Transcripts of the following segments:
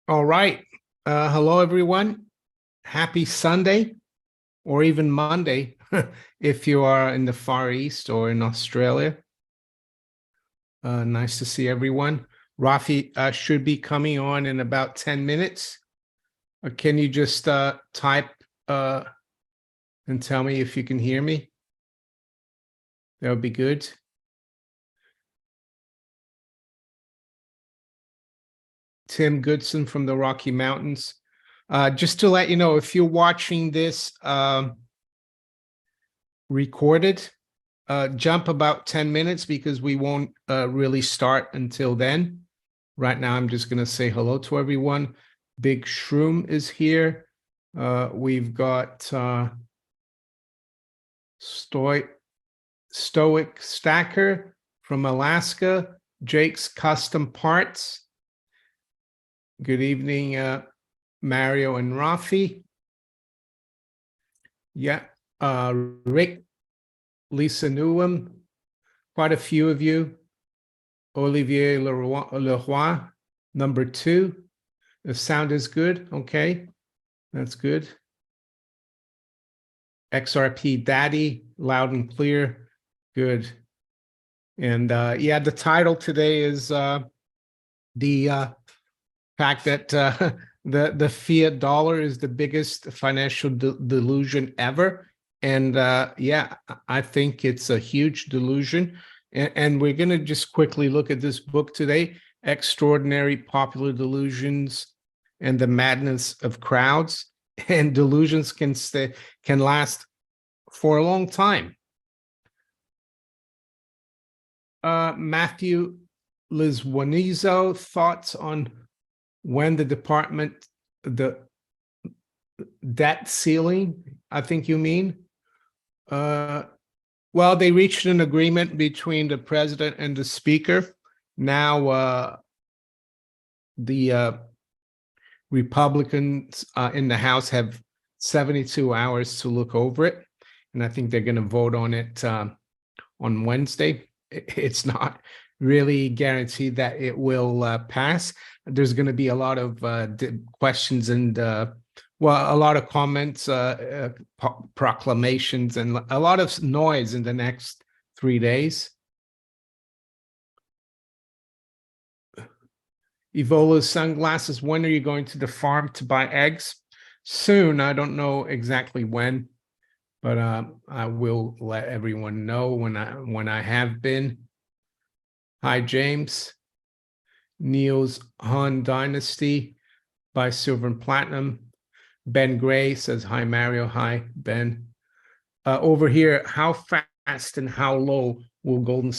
All right. Hello, everyone. Happy Sunday or even Monday if you are in the Far East or in Australia. Nice to see everyone. Rafi should be coming on in about 10 minutes. Can you just type and tell me if you can hear me? That would be good. Tim Goodson from the Rocky Mountains. Just to let you know, if you're watching this recorded, jump about 10 minutes because we won't really start until then. Right now, I'm just going to say hello to everyone. Big Shroom is here. We've got Stoic Stacker from Alaska, Jake's Custom Parts. Good evening, Mario and Rafi. Yeah, Rick, Lisa Newham, quite a few of you. Olivier Leroy, number 2. The sound is good. Okay, that's good. XRP Daddy, loud and clear. Good. And yeah, the title today is the fact that the fiat dollar is the biggest financial delusion ever. And yeah, I think it's a huge delusion. And we're going to just quickly look at this book today, Extraordinary Popular Delusions and the Madness of Crowds. And delusions can last for a long time. Matthew Lizwanizo, thoughts on when the debt ceiling, I think you mean? Well, they reached an agreement between the president and the speaker. Now, the Republicans in the House have 72 hours to look over it. And I think they're going to vote on it on Wednesday. It's not really guaranteed that it will pass. There's going to be a lot of questions and well, a lot of comments, proclamations, and a lot of noise in the next 3 days. Evola's sunglasses. When are you going to the farm to buy eggs? Soon. I don't know exactly when, but I will let everyone know when I have been. Hi, James. Neil's Han Dynasty by Silver and Platinum. Ben Gray says, hi, Mario. Hi, Ben. Over here, how fast and how low will gold and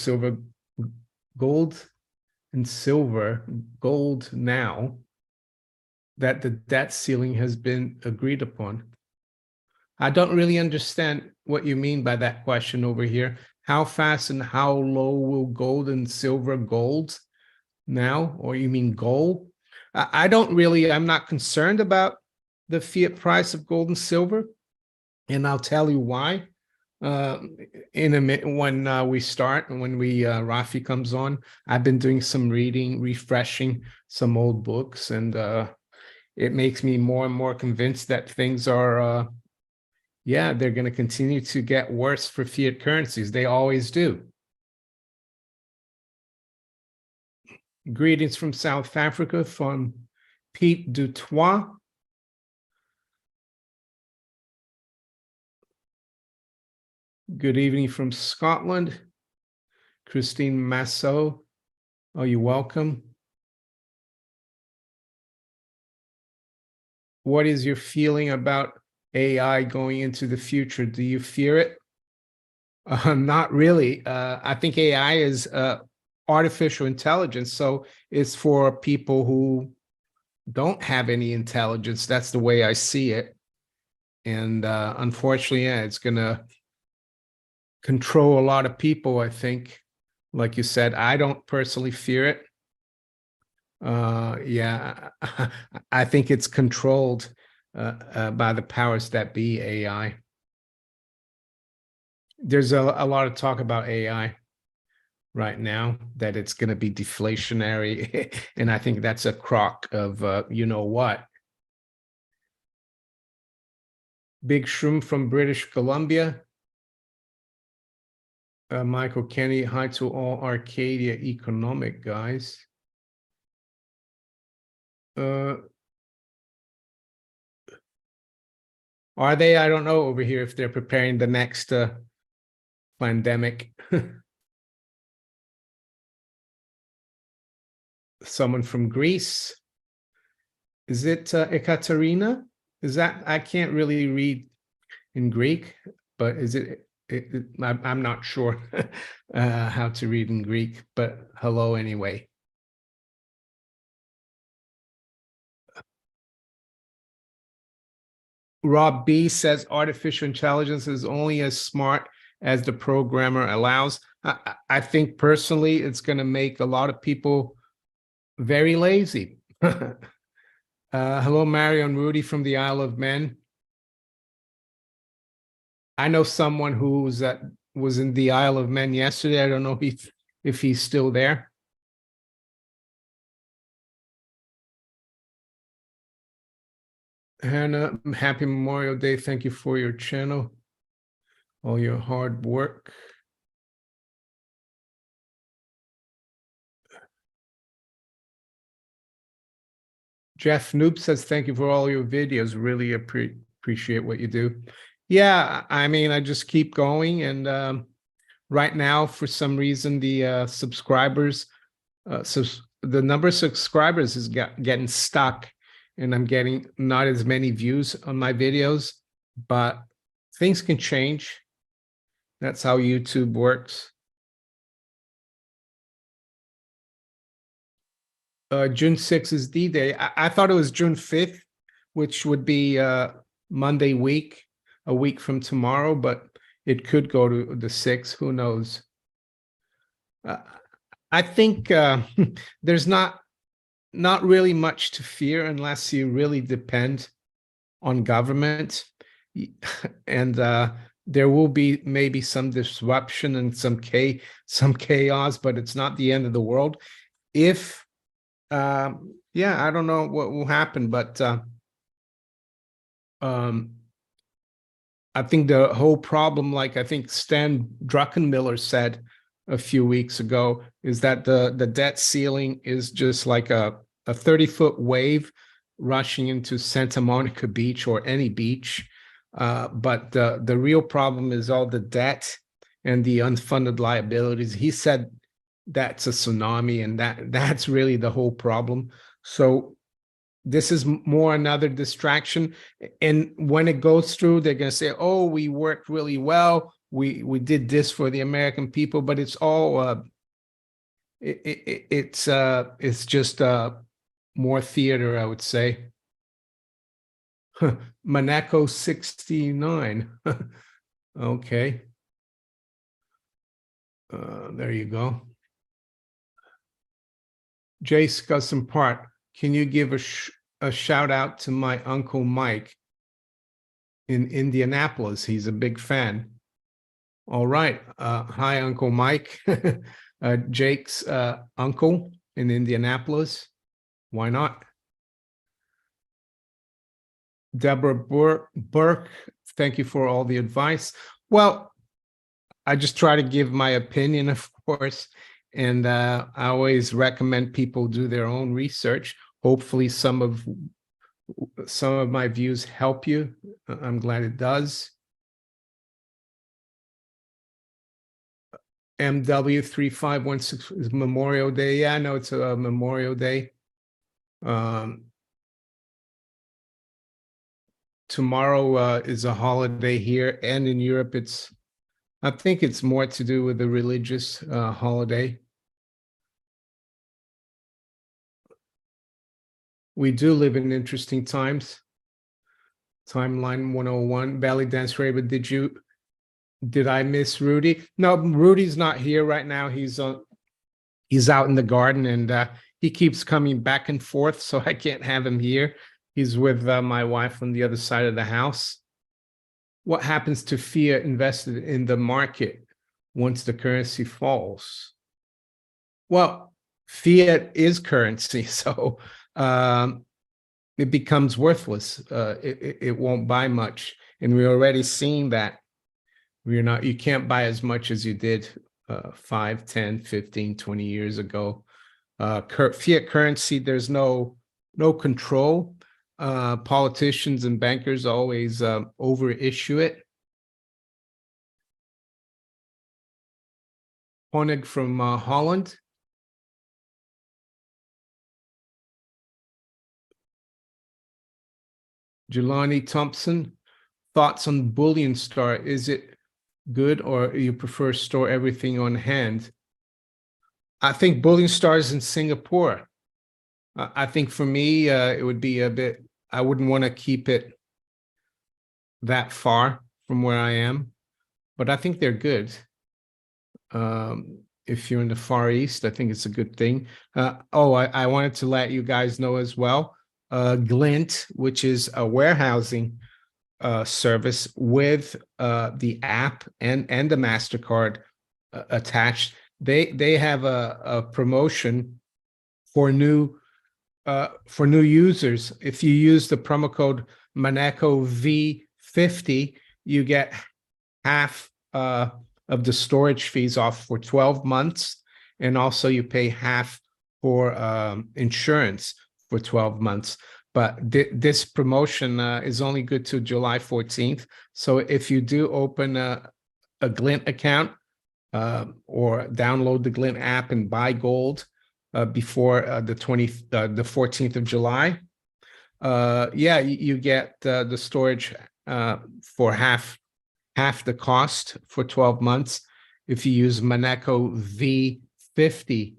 silver gold now that the debt ceiling has been agreed upon? I don't really understand what you mean by that question over here. How fast and how low will gold and silver gold now? Or you mean gold? I'm not concerned about the fiat price of gold and silver. And I'll tell you why in a minute when we start and when Rafi comes on. I've been doing some reading, refreshing some old books, and it makes me more and more convinced that things are yeah, they're going to continue to get worse for fiat currencies. They always do. Greetings from South Africa from Pete Dutois. Good evening from Scotland. Christine Massot. Oh, you're welcome. What is your feeling about AI going into the future? Do you fear it? Not really. I think AI is artificial intelligence. So it's for people who don't have any intelligence. That's the way I see it. And unfortunately, yeah, it's going to control a lot of people, I think. Like you said, I don't personally fear it. Yeah, I think it's controlled by the powers that be, AI. There's a lot of talk about AI. right now, that it's going to be deflationary. And I think that's a crock of, you know what. Big Shroom from British Columbia. Michael Kenny, hi to all Arcadia economic guys. Are they? I don't know over here if they're preparing the next pandemic. Someone from Greece. Is it Ekaterina? Is that, I can't really read in Greek, but is I'm not sure how to read in Greek, but hello anyway. Rob B says artificial intelligence is only as smart as the programmer allows. I think personally it's going to make a lot of people very lazy. Hello, Mario and Rudy from the Isle of Man. I know someone who's was in the Isle of Man yesterday. I don't know if he's still there. Hannah, happy Memorial Day. Thank you for your channel, all your hard work. Jeff Noob says, thank you for all your videos. Really appreciate what you do. Yeah, I mean, I just keep going. And right now, for some reason, the subscribers, so the number of subscribers is getting stuck, and I'm getting not as many views on my videos, but things can change. That's how YouTube works. June 6th is D-Day. I thought it was June 5th, which would be Monday week, a week from tomorrow, but it could go to the 6th. Who knows? I think there's not really much to fear unless you really depend on government. And there will be maybe some disruption and some chaos, but it's not the end of the world. If yeah, I don't know what will happen, but I think the whole problem, like I think Stan Druckenmiller said a few weeks ago, is that the debt ceiling is just like a 30-foot wave rushing into Santa Monica Beach or any beach. But the real problem is all the debt and the unfunded liabilities. He said that's a tsunami, and that's really the whole problem. So this is more another distraction. And when it goes through, they're going to say, oh, we worked really well. We did this for the American people, but it's all it's just more theater, I would say. Monaco 69. Okay. There you go. Jace Custom Part, can you give a shout out to my Uncle Mike in Indianapolis? He's a big fan. All right. Hi, Uncle Mike. Jake's uncle in Indianapolis. Why not? Deborah Burke, thank you for all the advice. Well, I just try to give my opinion, of course, and I always recommend people do their own research. Hopefully some of my views help you. I'm glad it does. MW3516 is Memorial Day. Yeah, I know it's a Memorial Day. Tomorrow is a holiday here, and in Europe, I think it's more to do with the religious holiday. We do live in interesting times. Timeline 101, Belly Dance Raven. Did I miss Rudy? No, Rudy's not here right now. He's out in the garden, and he keeps coming back and forth, so I can't have him here. He's with my wife on the other side of the house. What happens to Fiat invested in the market once the currency falls? Well, fiat is currency, so it becomes worthless. It won't buy much, and we're already seeing that. You can't buy as much as you did 5, 10, 15, 20 years ago. Fiat currency, there's no control. Politicians and bankers always overissue it. Honig from Holland. Jelani Thompson, thoughts on Bullion Star? Is it good, or you prefer store everything on hand? I think Bullion Star is in Singapore. I think for me, it would be a bit, I wouldn't want to keep it that far from where I am, but I think they're good. If you're in the Far East, I think it's a good thing. I wanted to let you guys know as well, Glint, which is a warehousing service with the app and the MasterCard attached. They have a promotion for new users. If you use the promo code Maneco V50, you get half of the storage fees off for 12 months, and also you pay half for insurance for 12 months. But this promotion is only good to July 14th. So if you do open a Glint account or download the Glint app and buy gold before the 14th of July, you get the storage for half the cost for 12 months if you use Maneco V50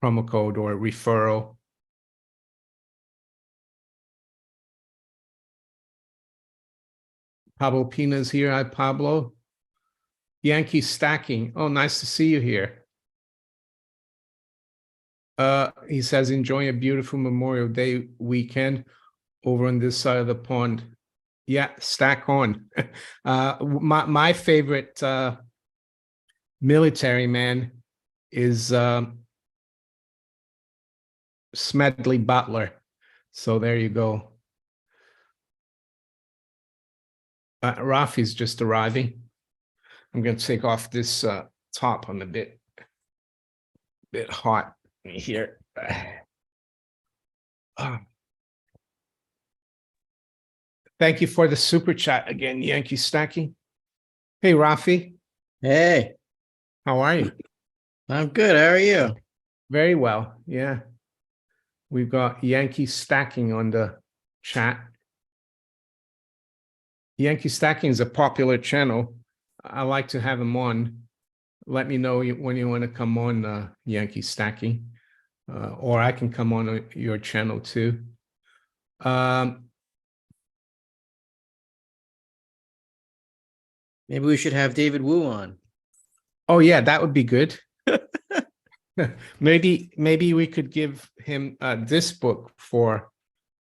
promo code or referral. Pablo Pina's here. Hi, Pablo. Yankee Stacking. Oh, nice to see you here. He says, enjoying a beautiful Memorial Day weekend over on this side of the pond. Yeah, stack on. My favorite military man is Smedley Butler. So there you go. Rafi's just arriving. I'm going to take off this top. I'm a bit hot here. Thank you for the super chat again, Yankee Stacking. Hey, Rafi. Hey. How are you? I'm good. How are you? Very well. Yeah. We've got Yankee Stacking on the chat. Yankee Stacking is a popular channel. I like to have him on. Let me know when you want to come on, Yankee Stacking, or I can come on your channel too. Maybe we should have David Wu on. Oh yeah, that would be good. Maybe we could give him this book for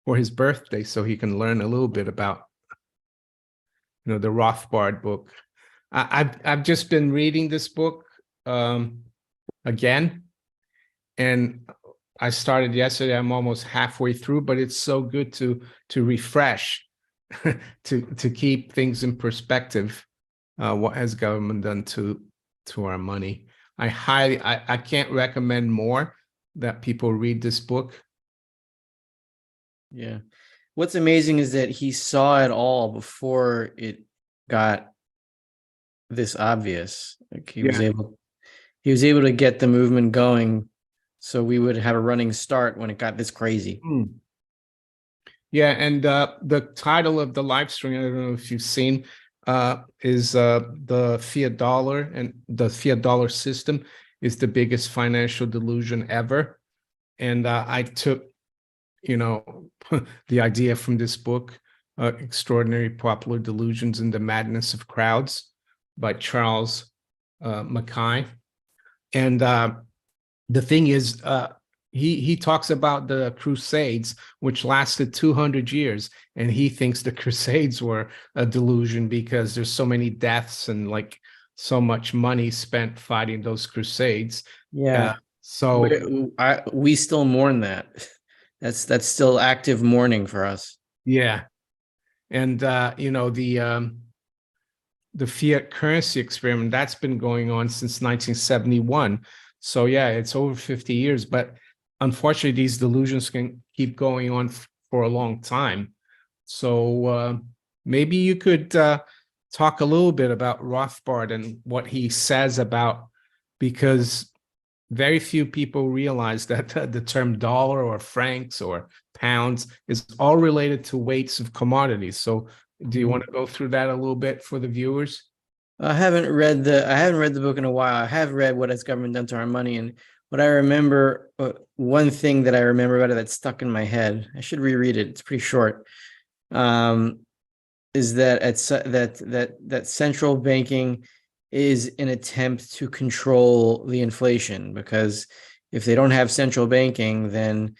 his birthday, so he can learn a little bit about, the Rothbard book. I've just been reading this book again, and I started yesterday. I'm almost halfway through, but it's so good to refresh, to keep things in perspective. What has government done to our money? I can't recommend more that people read this book. Yeah. What's amazing is that he saw it all before it got this obvious. Like he was able to get the movement going, so we would have a running start when it got this crazy. Yeah, and the title of the live stream, I don't know if you've seen, is the Fiat dollar, and the Fiat dollar system is the biggest financial delusion ever. And I took, the idea from this book, Extraordinary Popular Delusions and the Madness of Crowds by Charles Mackay. And the thing is, he talks about the Crusades, which lasted 200 years, and he thinks the Crusades were a delusion because there's so many deaths and like so much money spent fighting those crusades. Yeah. So We still mourn that. That's still active mourning for us. yeah, and the fiat currency experiment that's been going on since 1971. So yeah, it's over 50 years, but unfortunately, these delusions can keep going on for a long time. So maybe you could talk a little bit about Rothbard and what he says about, because very few people realize that the term dollar or francs or pounds is all related to weights of commodities. So do you want to go through that a little bit for the viewers? I haven't read the book in a while. I have read What Has Government Done to Our Money, and what I remember, one thing that I remember about it that stuck in my head, I should reread it. It's pretty short. Is that that central banking is an attempt to control the inflation, because if they don't have central banking, then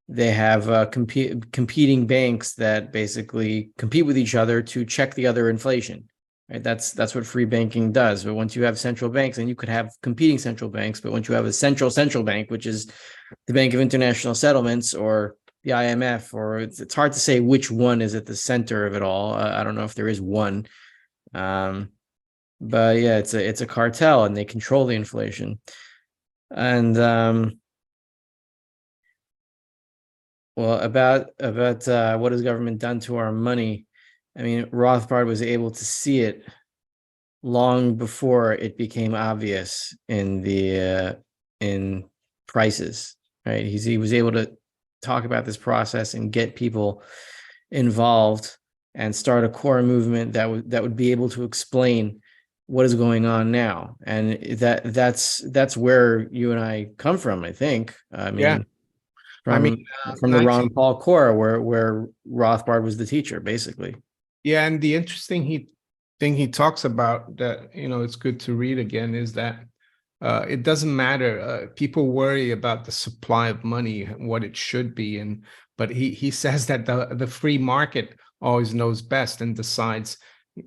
they have competing banks that basically compete with each other to check the other inflation. Right? That's what free banking does. But once you have central banks, and you could have competing central banks, but once you have a central bank, which is the Bank of International Settlements or the IMF, or it's hard to say which one is at the center of it all. I don't know if there is one, but yeah, it's a cartel, and they control the inflation. And well, about what has government done to our money? I mean, Rothbard was able to see it long before it became obvious in the in prices. Right? He was able to talk about this process and get people involved and start a core movement that would be able to explain what is going on now. And that's where you and I come from, I think. I mean, Yeah. I mean, from the Ron Paul core, where Rothbard was the teacher, basically. yeah, and the interesting thing he talks about that, it's good to read again, is that it doesn't matter. People worry about the supply of money, what it should be, but he says that the free market always knows best and decides,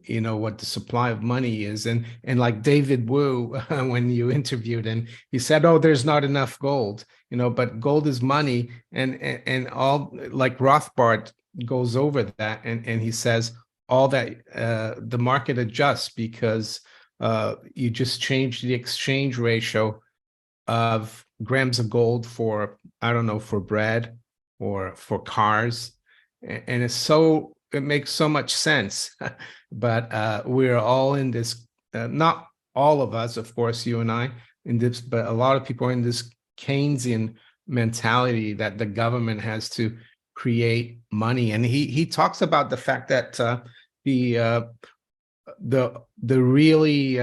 what the supply of money is. And like David Wu, when you interviewed him, he said, "Oh, there's not enough gold, but gold is money." And all, like, Rothbard goes over that, and he says all that the market adjusts because you just change the exchange ratio of grams of gold for, I don't know, for bread or for cars. And it makes so much sense. But we're all in this, not all of us, of course, you and I, in this, but a lot of people are in this Keynesian mentality that the government has to create money. And he talks about the fact that the really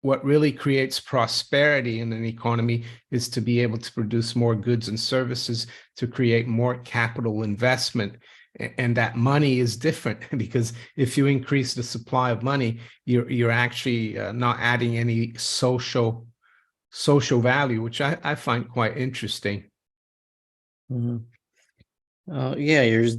what really creates prosperity in an economy is to be able to produce more goods and services, to create more capital investment. And that money is different, because if you increase the supply of money, you're actually not adding any social value, which I find quite interesting. Mm-hmm. Yeah, you're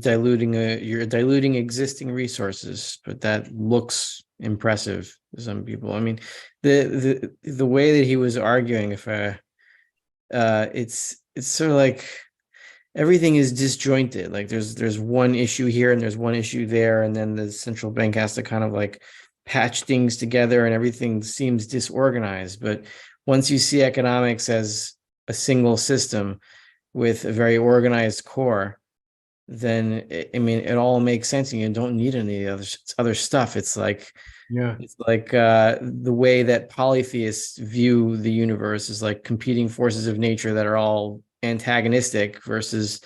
diluting existing resources, but that looks impressive to some people. I mean, the way that he was arguing, it's sort of like everything is disjointed. Like there's one issue here and there's one issue there, and then the central bank has to kind of like patch things together, and everything seems disorganized. But once you see economics as a single system with a very organized core, then I mean, it all makes sense, and you don't need any other stuff. It's like the way that polytheists view the universe is like competing forces of nature that are all antagonistic, versus,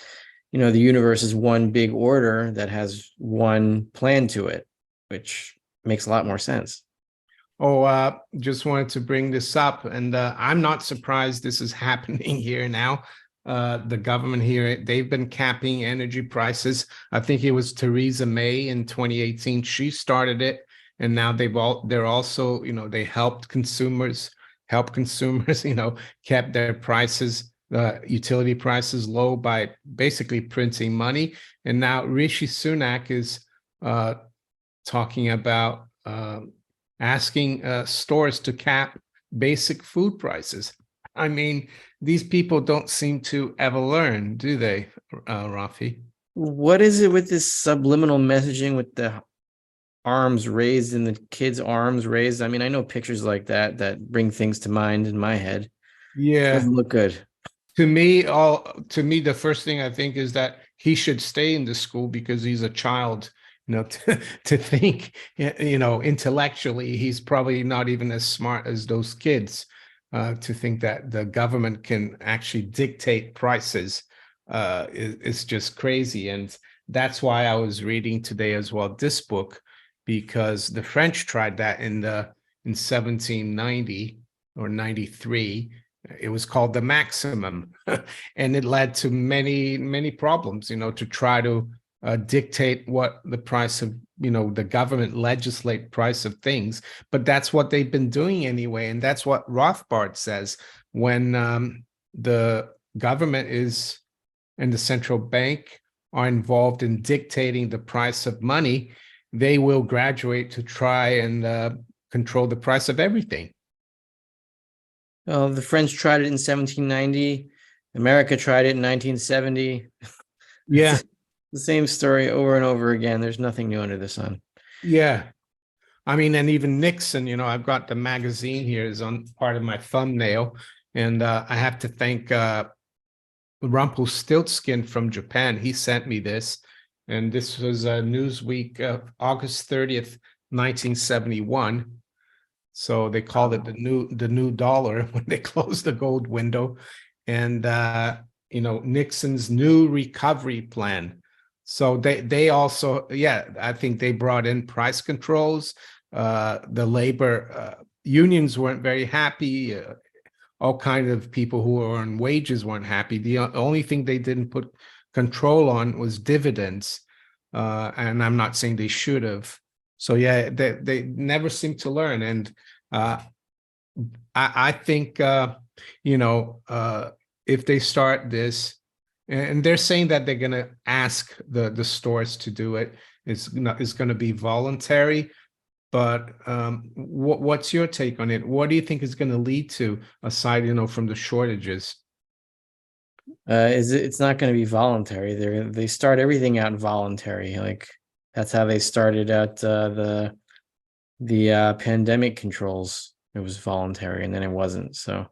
the universe is one big order that has one plan to it, which makes a lot more sense. Oh, just wanted to bring this up, and I'm not surprised this is happening here now. The government here, they've been capping energy prices. I think it was Theresa May in 2018. She started it, and now they're also, they help consumers, kept their prices, utility prices low by basically printing money. And now Rishi Sunak is talking about asking stores to cap basic food prices. I mean, these people don't seem to ever learn, do they, Rafi? What is it with this subliminal messaging with the arms raised and the kids' arms raised? I mean, I know pictures like that bring things to mind in my head. Yeah. Doesn't look good. To me, the first thing I think is that he should stay in the school because he's a child. To think, intellectually, he's probably not even as smart as those kids. To think that the government can actually dictate prices is just crazy. And that's why I was reading today as well this book, because the French tried that in 1790 or 93. It was called the maximum, and it led to many, many problems, to try to dictate what the price of, the government legislate price of things. But that's what they've been doing anyway. And that's what Rothbard says when the government is and the central bank are involved in dictating the price of money, they will graduate to try and control the price of everything. Well, the French tried it in 1790. America tried it in 1970. Yeah. The same story over and over again. There's nothing new under the sun. Yeah. I mean, and even Nixon, I've got the magazine here is on part of my thumbnail. And I have to thank Rumpelstiltskin from Japan. He sent me this. And this was Newsweek, August 30th, 1971. So they called it the new dollar when they closed the gold window. And Nixon's new recovery plan. So they also, I think they brought in price controls. The labor unions weren't very happy. All kinds of people who were on wages weren't happy. The only thing they didn't put control on was dividends. And I'm not saying they should have. So they never seem to learn. And I think if they start this, and they're saying that they're going to ask the stores to do it, it's going to be voluntary. But what's your take on it? What do you think is going to lead to, aside from the shortages? It's not going to be voluntary. They start everything out voluntary. Like that's how they started out the pandemic controls. It was voluntary, and then it wasn't. So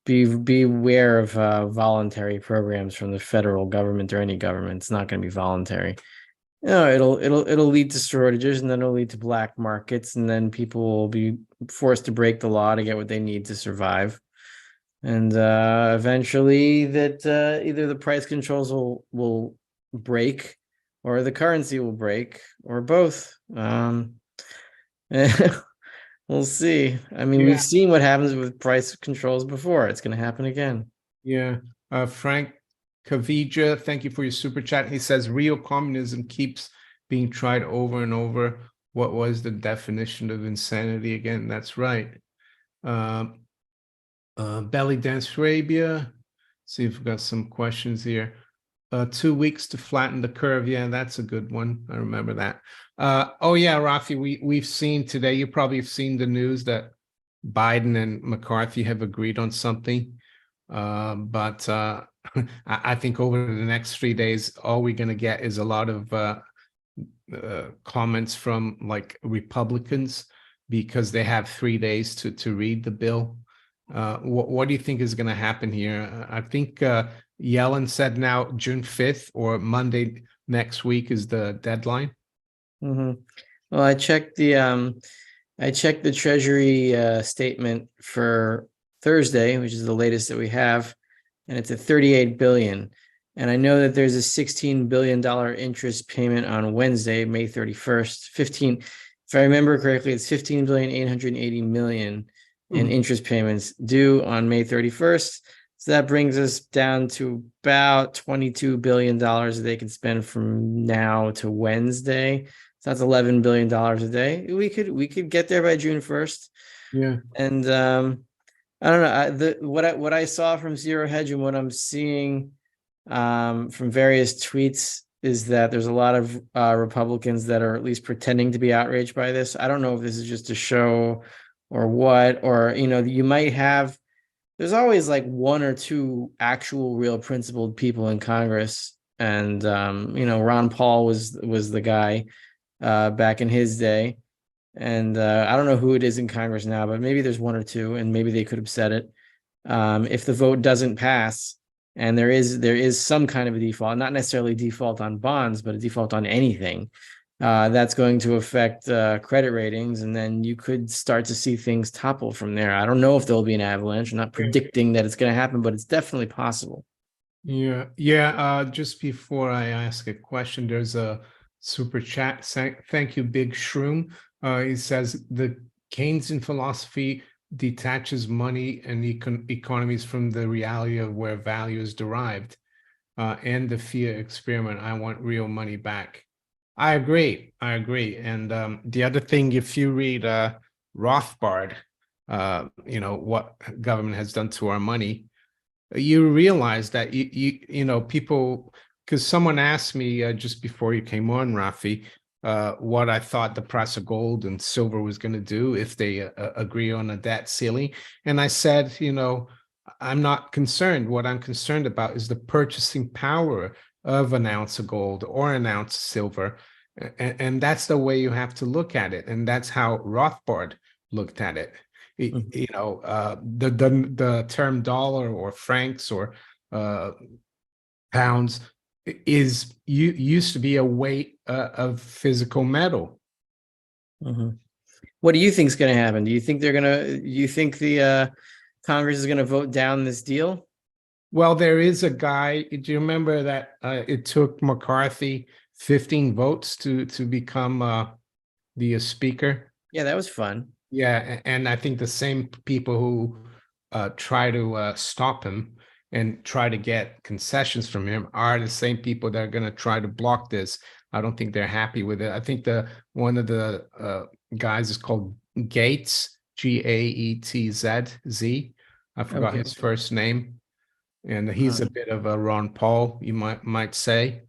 beware of voluntary programs from the federal government or any government. It's not going to be voluntary. It'll lead to shortages, and then it'll lead to black markets, and then people will be forced to break the law to get what they need to survive. And eventually that either the price controls will break, or the currency will break, or both. We'll see. I mean, we've seen what happens with price controls before. It's going to happen again. Yeah. Frank Kavija, thank you for your super chat. He says real communism keeps being tried over and over. What was the definition of insanity again? That's right. Belly Dance Arabia. See if we've got some questions here. 2 weeks to flatten the curve. Yeah, that's a good one. I remember that. Oh yeah, Rafi, we've seen today, you probably have seen the news that Biden and McCarthy have agreed on something. But I think over the next 3 days, all we're going to get is a lot of comments from like Republicans, because they have 3 days to read the bill. What do you think is going to happen here? I think Yellen said now June 5th or Monday next week is the deadline. Mm-hmm. Well, I checked the Treasury statement for Thursday, which is the latest that we have, and it's at 38 billion. And I know that there's a $16 billion interest payment on Wednesday, May 31st. If I remember correctly, it's 15,880 million in interest payments due on May 31st. So that brings us down to about $22 billion that they can spend from now to Wednesday. So that's $11 billion a day. We could get there by June 1st. Yeah. And I don't know. What I saw from Zero Hedge and what I'm seeing from various tweets is that there's a lot of Republicans that are at least pretending to be outraged by this. I don't know if this is just a show or what, or you might have. There's always like one or two actual, real principled people in Congress, and Ron Paul was the guy back in his day, and I don't know who it is in Congress now, but maybe there's one or two, and maybe they could have said it. If the vote doesn't pass, and there is some kind of a default, not necessarily default on bonds, but a default on anything, that's going to affect credit ratings, and then you could start to see things topple from there. I don't know if there'll be an avalanche. I'm not predicting that it's going to happen, but it's definitely possible. Yeah. Just before I ask a question, there's a super chat. Thank you, Big Shroom. He says the Keynesian philosophy detaches money and economies from the reality of where value is derived. And the Fiat experiment. I want real money back. I agree. And the other thing, if you read Rothbard, what government has done to our money, you realize that people, because someone asked me just before you came on, Rafi, what I thought the price of gold and silver was going to do if they agree on a debt ceiling. And I said, I'm not concerned. What I'm concerned about is the purchasing power of an ounce of gold or an ounce of silver. And that's the way you have to look at it. And that's how Rothbard looked at it. The term dollar or francs or pounds used to be a weight of physical metal. Mm-hmm. What do you think is going to happen? Do you think the Congress is going to vote down this deal? Well, there is a guy. Do you remember that it took McCarthy 15 votes to become the speaker? Yeah, that was fun. Yeah, and I think the same people who try to stop him and try to get concessions from him are the same people that are going to try to block this. I don't think they're happy with it. I think one of the guys is called Gates, Gaetzz. I forgot his first name, and he's a bit of a Ron Paul, you might say.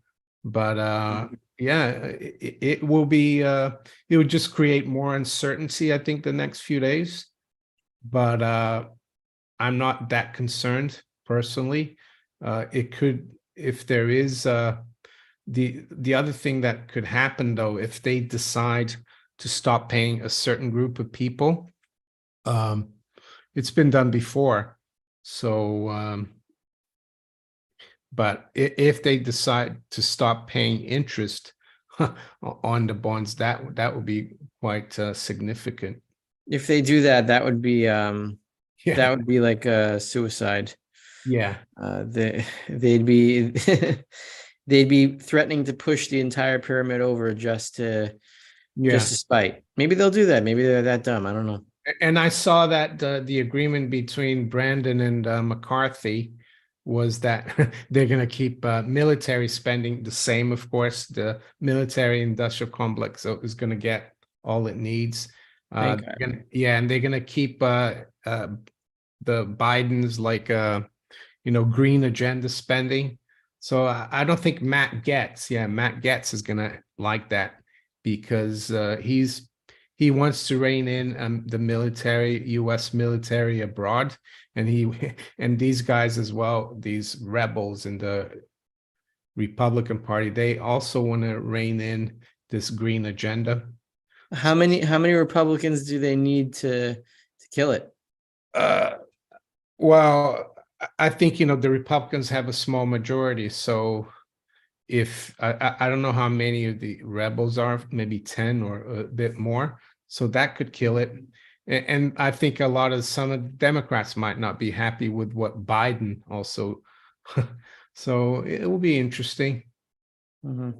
But yeah, it will be. It would just create more uncertainty, I think, the next few days. But I'm not that concerned personally. It could, if there is the other thing that could happen though, if they decide to stop paying a certain group of people, it's been done before. So, but if they decide to stop paying interest on the bonds, that would be quite significant. If they do that, that would be that would be like a suicide. Yeah. They'd be they'd be threatening to push the entire pyramid over just to spite. Maybe they'll do that. Maybe they're that dumb. I don't know. And I saw that the agreement between Brandon and McCarthy was that they're going to keep military spending the same. Of course, the military industrial complex is going to get all it needs. And they're going to keep the Biden's green agenda spending. So I don't think Matt Gaetz is going to like that, because he wants to rein in the military, U.S. military abroad, and these guys as well, these rebels in the Republican Party, they also want to rein in this green agenda. How many Republicans do they need to kill it? Well, I think the Republicans have a small majority, so if I don't know how many of the rebels are, maybe 10 or a bit more. So that could kill it. And I think some of the Democrats might not be happy with what Biden also. So it will be interesting. Mm-hmm.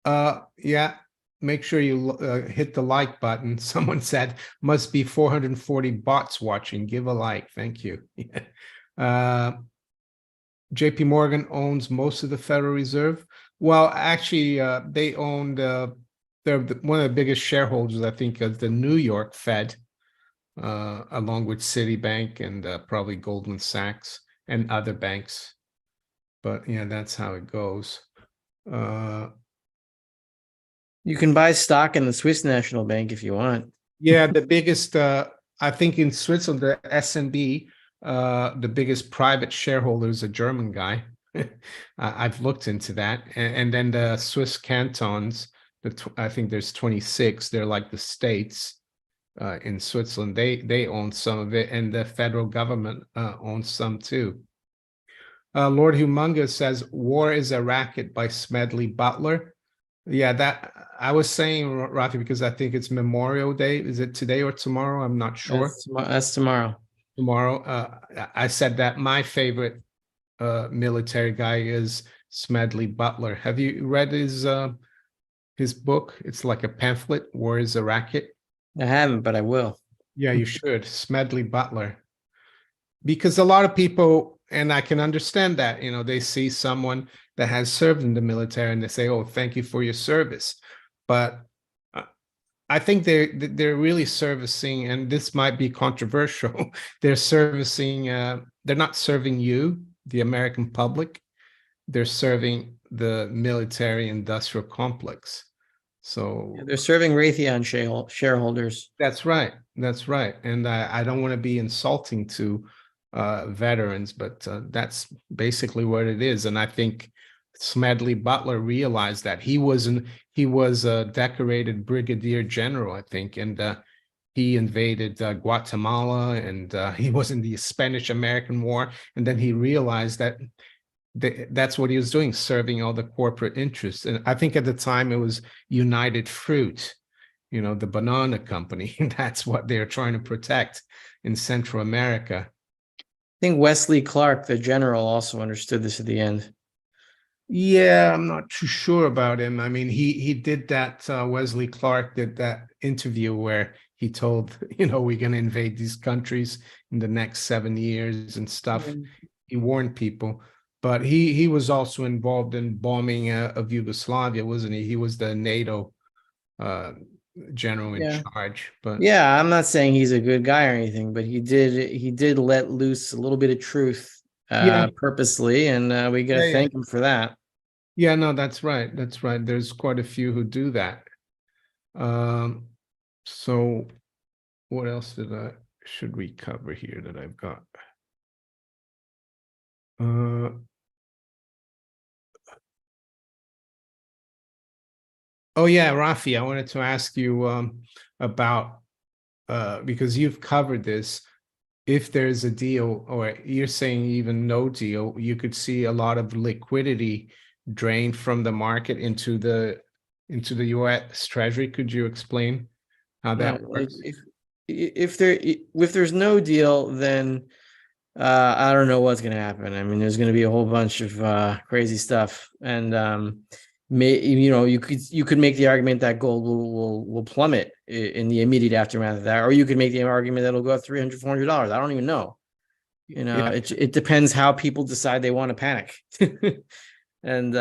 Yeah. Yeah. Make sure you hit the like button. Someone said must be 440 bots watching. Give a like. Thank you. JP Morgan owns most of the Federal Reserve. Well, actually, they owned, they're one of the biggest shareholders, I think, of the New York Fed, along with Citibank and probably Goldman Sachs and other banks. But yeah, that's how it goes. You can buy stock in the Swiss National Bank if you want. Yeah, the biggest, I think in Switzerland, the SNB, the biggest private shareholder is a German guy. I've looked into that. And then the Swiss cantons, I think there's 26. They're like the states in Switzerland. They own some of it, and the federal government owns some too. Lord Humongous says, "War is a Racket" by Smedley Butler. Yeah, that I was saying, Rafi, because I think it's Memorial Day. Is it today or tomorrow? I'm not sure. That's tomorrow. Tomorrow. I said that my favorite military guy is Smedley Butler. Have you read his book? It's like a pamphlet, War is a Racket. I haven't, but I will. Yeah, you should. Smedley Butler. Because a lot of people, and I can understand that, they see someone that has served in the military and they say, "Oh, thank you for your service." But I think they're really servicing, and this might be controversial. They're servicing. They're not serving you, the American public. They're serving the military-industrial complex. So They're serving Raytheon shareholders. that's right. That's right. And I don't want to be insulting to veterans, but that's basically what it is. And I think Smedley Butler realized that he was a decorated brigadier general, I think, and he invaded Guatemala, and he was in the Spanish-American War, and then he realized that that's what he was doing, serving all the corporate interests. And I think at the time it was United Fruit, the banana company. That's what they're trying to protect in Central America. I think Wesley Clark, the general, also understood this at the end. Yeah, I'm not too sure about him. I mean, he did that. Wesley Clark did that interview where he told, we're going to invade these countries in the next 7 years and stuff. Mm. He warned people, but he was also involved in bombing of Yugoslavia, wasn't he? He was the NATO general in charge. But yeah, I'm not saying he's a good guy or anything, but he did let loose a little bit of truth purposely, and we gotta thank him for that. Yeah, no, that's right. That's right. There's quite a few who do that. So what else should we cover here that I've got? Oh yeah, Rafi, I wanted to ask you about because you've covered this. If there's a deal, or you're saying even no deal, you could see a lot of liquidity drain from the market into the U.S. Treasury. Could you explain how that works? If there's no deal, then I don't know what's gonna happen. I mean, there's gonna be a whole bunch of crazy stuff, and you could make the argument that gold will plummet in the immediate aftermath of that, or you could make the argument that it'll go up $300, $400. I don't even know. It depends how people decide they want to panic, and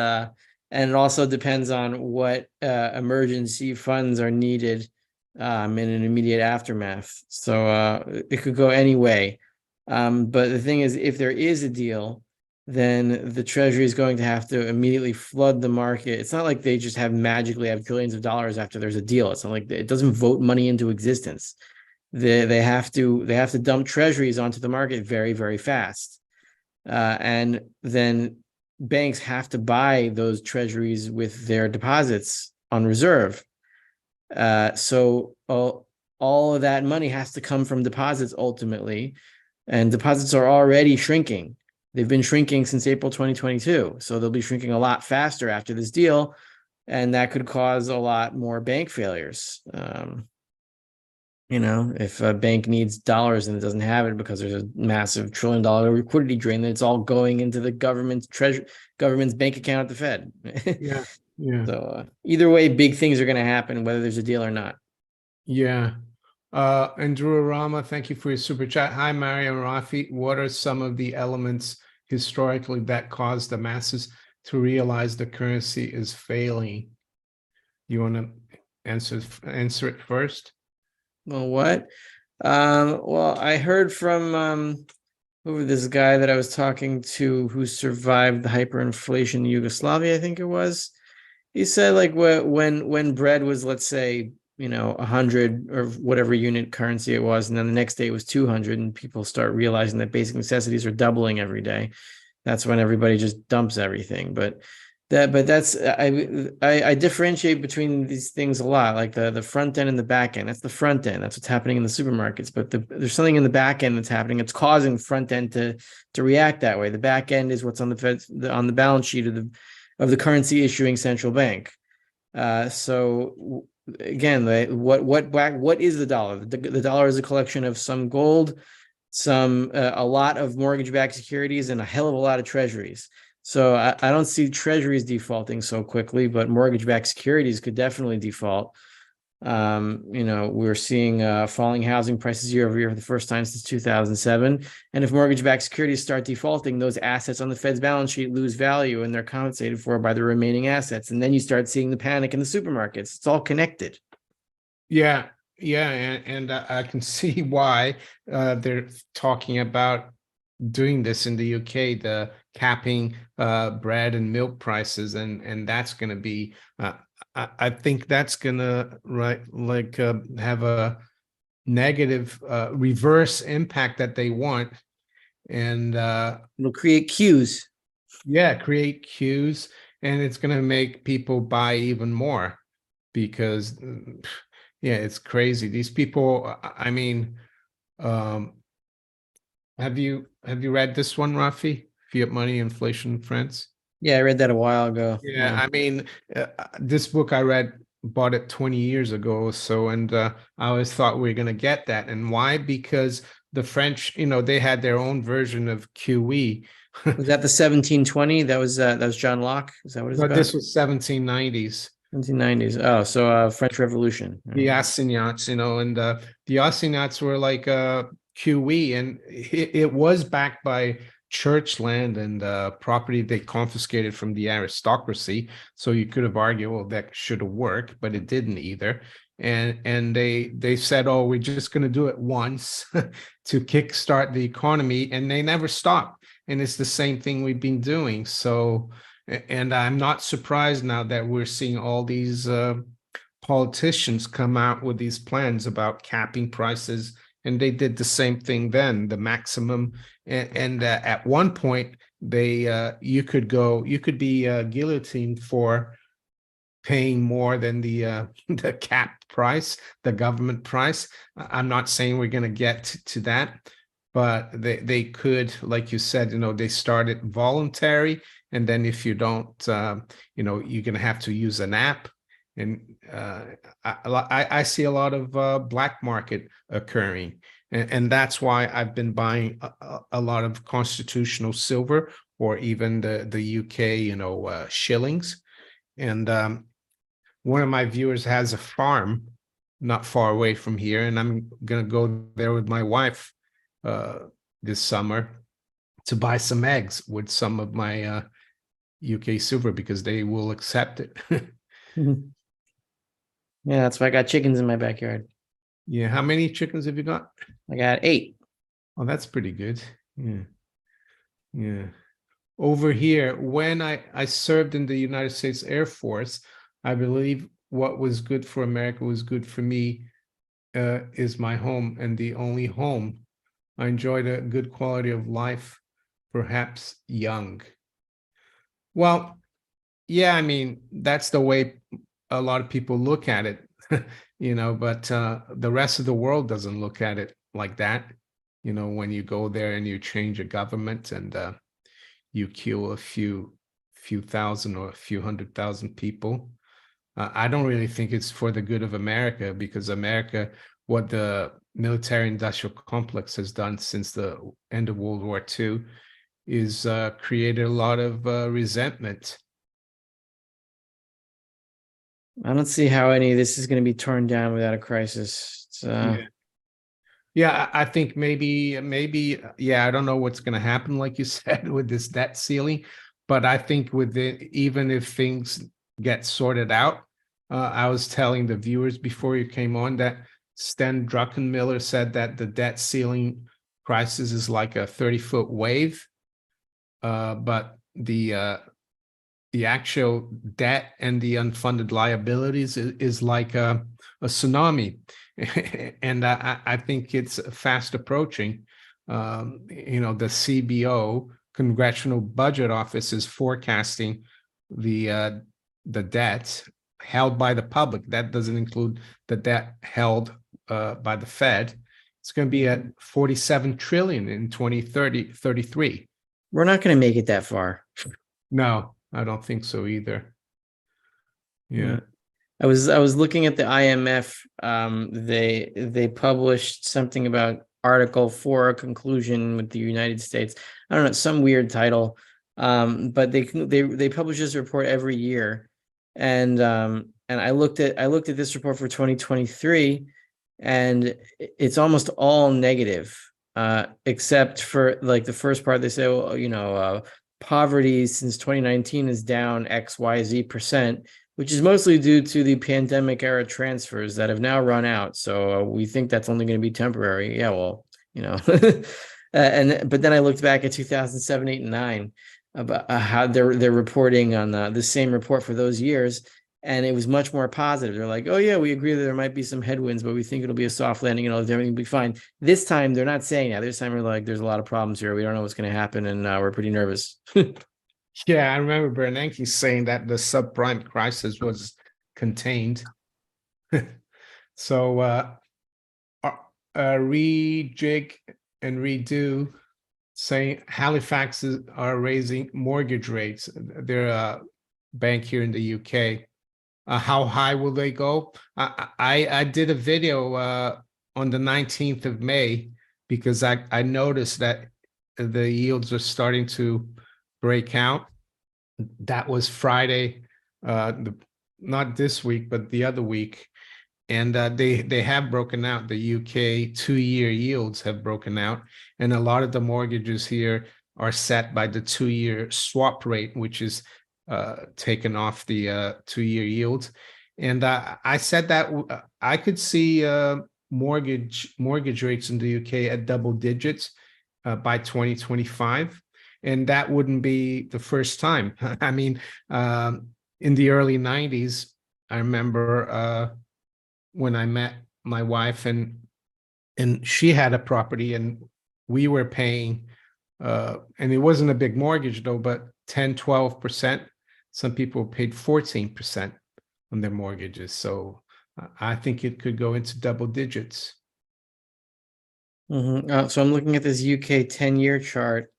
it also depends on what emergency funds are needed in an immediate aftermath. So it could go any way. But the thing is, if there is a deal, then the Treasury is going to have to immediately flood the market. It's not like they just magically have trillions of dollars after there's a deal. It's not like it doesn't vote money into existence. They have to dump treasuries onto the market very, very fast. And then banks have to buy those treasuries with their deposits on reserve. So all of that money has to come from deposits ultimately, and deposits are already shrinking. They've been shrinking since April 2022, so they'll be shrinking a lot faster after this deal, and that could cause a lot more bank failures. If a bank needs dollars and it doesn't have it because there's a massive $1 trillion liquidity drain, then it's all going into the government's bank account at the Fed. Yeah. So either way, big things are going to happen, whether there's a deal or not. Yeah. Andrew Rama, thank you for your super chat. Hi, Mario and Rafi. What are some of the elements historically that caused the masses to realize the currency is failing? You want to answer it first? Well, what? Well, I heard from over this guy that I was talking to who survived the hyperinflation in Yugoslavia, I think it was. He said like when bread was, let's say, 100 or whatever unit currency it was, and then the next day it was 200, and people start realizing that basic necessities are doubling every day. That's when everybody just dumps everything. That's I differentiate between these things a lot, like the front end and the back end. That's the front end. That's what's happening in the supermarkets. But there's something in the back end that's happening. It's causing front end to react that way. The back end is what's on on the balance sheet of the currency issuing central bank. So again, what is the dollar? The dollar is a collection of some gold, a lot of mortgage-backed securities, and a hell of a lot of treasuries. So I don't see treasuries defaulting so quickly, but mortgage-backed securities could definitely default. We're seeing falling housing prices year over year for the first time since 2007. And if mortgage-backed securities start defaulting, those assets on the Fed's balance sheet lose value, and they're compensated for by the remaining assets. And then you start seeing the panic in the supermarkets. It's all connected. Yeah, yeah, and I can see why they're talking about doing this in the UK, the capping bread and milk prices, and that's going to be I think that's going to have a negative reverse impact that they want, and It'll create queues. yeah, create queues, and it's going to make people buy even more because yeah, it's crazy. These people, I mean, have you read this one, Rafi? Fiat Money, Inflation, Friends? Yeah, I read that a while ago. Yeah, I mean, this book I bought it 20 years ago or so, and I always thought we were going to get that. And why? Because the French, they had their own version of QE. Was that the 1720? That was John Locke. Is that what it's But about? this was 1790s. 1790s. Oh, so French Revolution. The assignats, and the assignats were like QE, and it was backed by church land and property they confiscated from the aristocracy. So you could have argued, well, that should have worked, but it didn't either. And they said, oh, we're just going to do it once to kickstart the economy, and they never stopped. And it's the same thing we've been doing. So, and I'm not surprised now that we're seeing all these politicians come out with these plans about capping prices, and they did the same thing then, the maximum. And at one point, you could be guillotined for paying more than the the cap price, the government price. I'm not saying we're going to get to that, but they could, like you said, they started voluntary, and then if you don't, you're going to have to use an app. And I see a lot of black market occurring, and that's why I've been buying a lot of constitutional silver, or even the UK, shillings. And one of my viewers has a farm not far away from here, and I'm gonna go there with my wife this summer to buy some eggs with some of my UK silver, because they will accept it. Yeah, that's why I got chickens in my backyard. Yeah, how many chickens have you got? I got 8. Oh, that's pretty good. Yeah. Yeah. Over here, when I served in the United States Air Force, I believe what was good for America was good for me, is my home, and the only home. I enjoyed a good quality of life, perhaps young. Well, yeah, I mean, that's the way a lot of people look at it, but the rest of the world doesn't look at it like that. When you go there and you change a government, and you kill a few thousand or a few 100,000 people. I don't really think it's for the good of America, because America, what the military industrial complex has done since the end of World War II, is created a lot of resentment. I don't see how any of this is going to be torn down without a crisis. Yeah, I think maybe, yeah, I don't know what's going to happen, like you said, with this debt ceiling, but I think even if things get sorted out, I was telling the viewers before you came on that Sten Druckenmiller said that the debt ceiling crisis is like a 30-foot wave, but the actual debt and the unfunded liabilities is like a tsunami. And I think it's fast approaching. The CBO, Congressional Budget Office, is forecasting the debt held by the public. That doesn't include the debt held by the Fed. It's going to be at 47 trillion in 2033. We're not going to make it that far. No, I don't think so either. Yeah. I was looking at the IMF. They published something about Article 4 conclusion with the United States. I don't know, some weird title. But they publish this report every year, and I looked at this report for 2023, and it's almost all negative, except for like the first part. They say, well, poverty since 2019 is down XYZ%, which is mostly due to the pandemic era transfers that have now run out. So we think that's only going to be temporary. Yeah, well, but then I looked back at 2007, 8, and 9 about how they're reporting on the same report for those years, and it was much more positive. They're like, oh yeah, we agree that there might be some headwinds, but we think it'll be a soft landing. Everything will be fine. This time they're not saying that. This time they're like, there's a lot of problems here. We don't know what's going to happen, and we're pretty nervous. Yeah, I remember Bernanke saying that the subprime crisis was contained. So rejig and redo saying Halifax are raising mortgage rates. They're a bank here in the UK. How high will they go? I did a video on the 19th of May because I noticed that the yields are starting to break out. That was Friday, not this week, but the other week. And they have broken out. The UK 2-year yields have broken out. And a lot of the mortgages here are set by the 2-year swap rate, which is taken off the 2-year yields. And I said that I could see mortgage rates in the UK at double digits by 2025. And that wouldn't be the first time. I mean, in the early 90s, I remember when I met my wife and she had a property and we were paying, and it wasn't a big mortgage though, but 10, 12%. Some people paid 14% on their mortgages. So I think it could go into double digits. So I'm looking at this UK 10-year chart,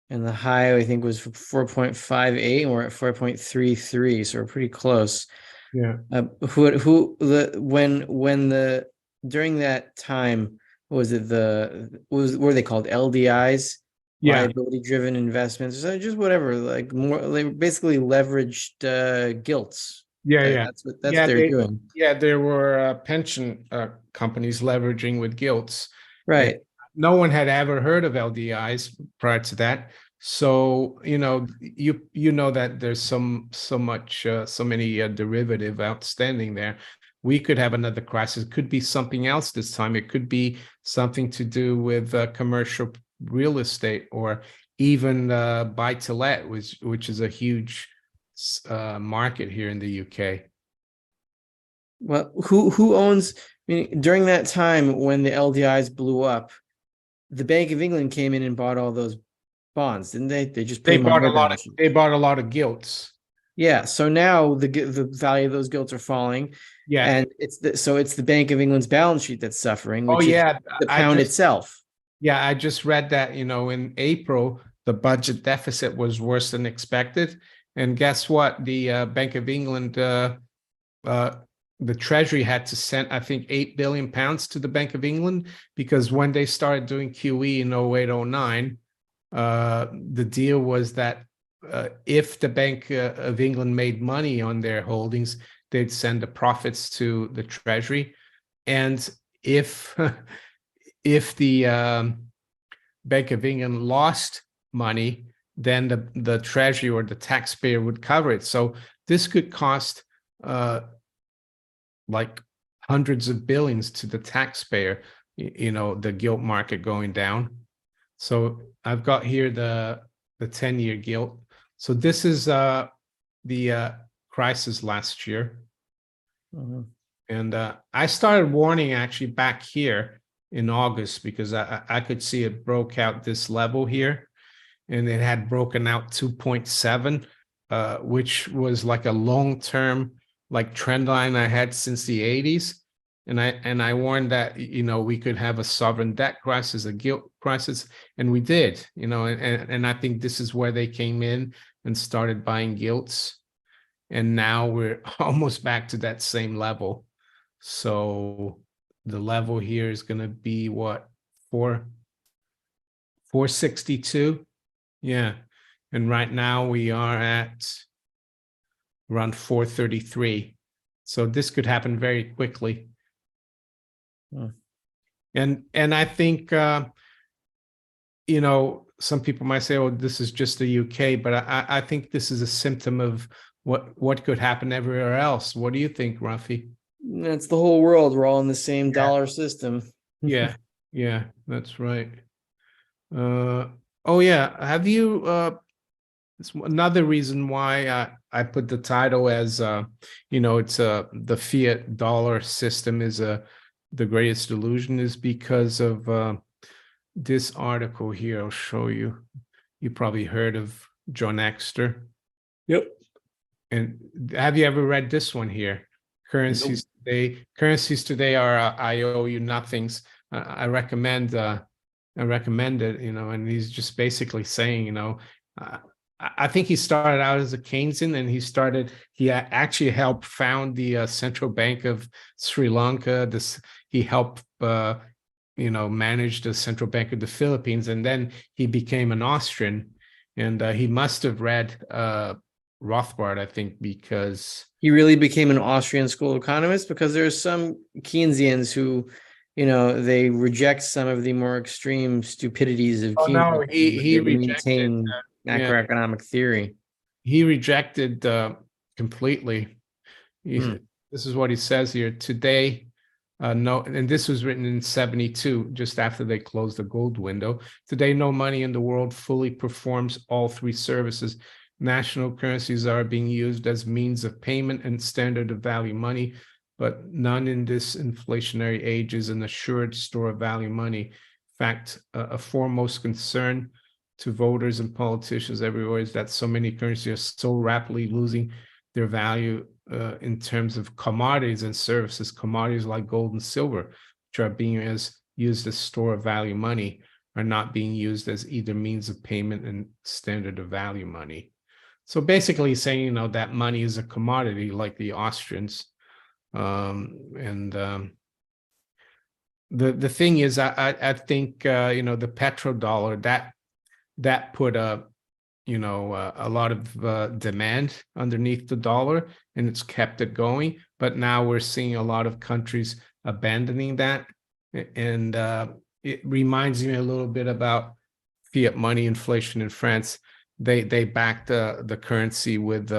and the high I think was 4.58, and we're at 4.33, so we're pretty close. Yeah. During that time, were they called LDIs? Yeah. Liability driven investments, or just whatever, like more, like basically leveraged gilts. Yeah. That's what they're doing. Yeah, there were pension companies leveraging with gilts. Right. And no one had ever heard of LDIs prior to that. So, you know that there's so many derivative outstanding there. We could have another crisis. It could be something else this time. It could be something to do with commercial real estate, or even buy to let, which is a huge market here in the UK. Well, who owns? I mean, during that time when the LDIs blew up, the Bank of England came in and bought all those bonds, didn't they? They just bought a lot of gilts. Yeah. So now the value of those gilts are falling. Yeah. And it's the Bank of England's balance sheet that's suffering, which is the pound itself. Yeah, I just read that, in April, the budget deficit was worse than expected. And guess what? The Bank of England, the Treasury had to send, I think, £8 billion to the Bank of England, because when they started doing QE in 08, 09, the deal was that if the Bank of England made money on their holdings, they'd send the profits to the Treasury. And if the Bank of England lost money, then the Treasury or the taxpayer would cover it. So this could cost like hundreds of billions to the taxpayer. the gilt market going down. So I've got here the 10-year gilt. So this is the crisis last year. Mhm. And I started warning actually back here in August because I could see it broke out this level here, and it had broken out 2.7, which was like a long-term like trend line I had since the 80s. And I warned that we could have a sovereign debt crisis, a gilt crisis, and we did. And I think this is where they came in and started buying gilts, and now we're almost back to that same level. So the level here is going to be what, 462? Yeah. And right now we are at around 433. So this could happen very quickly. Hmm. And I think some people might say, oh, this is just the UK, but I think this is a symptom of what could happen everywhere else. What do you think, Rafi? That's the whole world. We're all in the same Yeah. dollar system. Yeah, that's right. Oh yeah, have you it's another reason why I put the title as it's the fiat dollar system is the greatest delusion, is because of this article here. I'll show you. You probably heard of John Exter. Yep. And have you ever read this one here? Currencies today. Currencies today are IOU Nothings. I recommend it. And he's just basically saying, I think he started out as a Keynesian, and he actually helped found the Central Bank of Sri Lanka. He helped manage the Central Bank of the Philippines, and then he became an Austrian, and he must have read Rothbard, I think, because He really became an Austrian school economist, because there's some Keynesians who, they reject some of the more extreme stupidities of Keynes. no, he They rejected maintain yeah, macroeconomic theory. he rejected completely. Hmm. This is what he says here today. No, and this was written in 72, just after they closed the gold window. Today, no money in the world fully performs all three services. National currencies are being used as means of payment and standard of value money, but none in this inflationary age is an assured store of value money. In fact, a foremost concern to voters and politicians everywhere is that so many currencies are so rapidly losing their value in terms of commodities and services. Commodities like gold and silver, which are being used as store of value money, are not being used as either means of payment and standard of value money. So basically saying, that money is a commodity like the Austrians. The thing is, I think, the petrodollar, that put a lot of demand underneath the dollar, and it's kept it going. But now we're seeing a lot of countries abandoning that. And it reminds me a little bit about fiat money inflation in France. They backed the currency with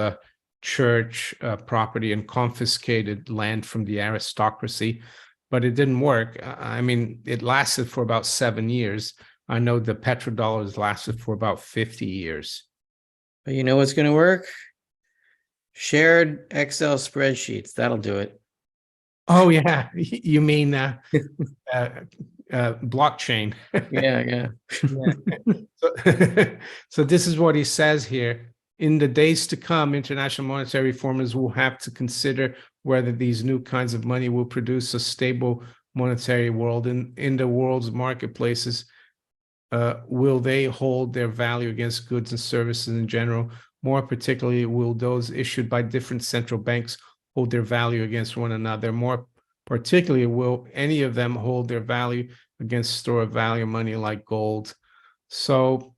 church property and confiscated land from the aristocracy, but it didn't work. I mean, it lasted for about 7 years. I know the petrodollars lasted for about 50 years. But you know what's going to work? Shared Excel spreadsheets. That'll do it. Oh yeah, you mean blockchain? Yeah. So this is what he says here. In the days to come, international monetary reformers will have to consider whether these new kinds of money will produce a stable monetary world in the world's marketplaces. Will they hold their value against goods and services in general? More particularly, will those issued by different central banks hold their value against one another? More particularly, will any of them hold their value against store of value money like gold? So,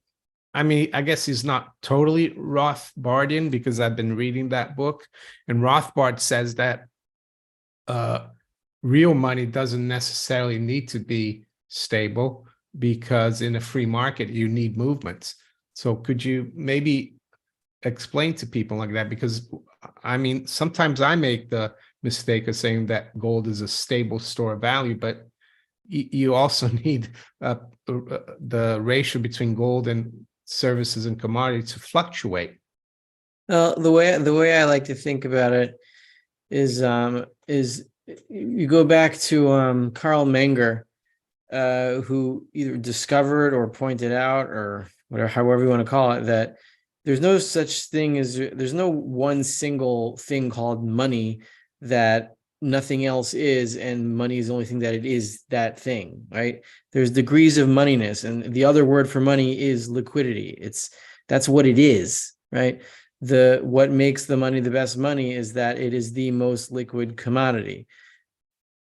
I mean, I guess he's not totally Rothbardian, because I've been reading that book, and Rothbard says that real money doesn't necessarily need to be stable, because in a free market, you need movements. So could you maybe explain to people like that? Because I mean, sometimes I make the mistake of saying that gold is a stable store of value, but you also need the ratio between gold and services and commodities to fluctuate. The way I like to think about it is you go back to Carl Menger, who either discovered or pointed out, or whatever, however you want to call it, that there's no such thing as, there's no one single thing called money that nothing else is, and money is the only thing that it is, that thing, right? There's degrees of moneyness, and the other word for money is liquidity. That's what it is, right? What makes the money the best money is that it is the most liquid commodity.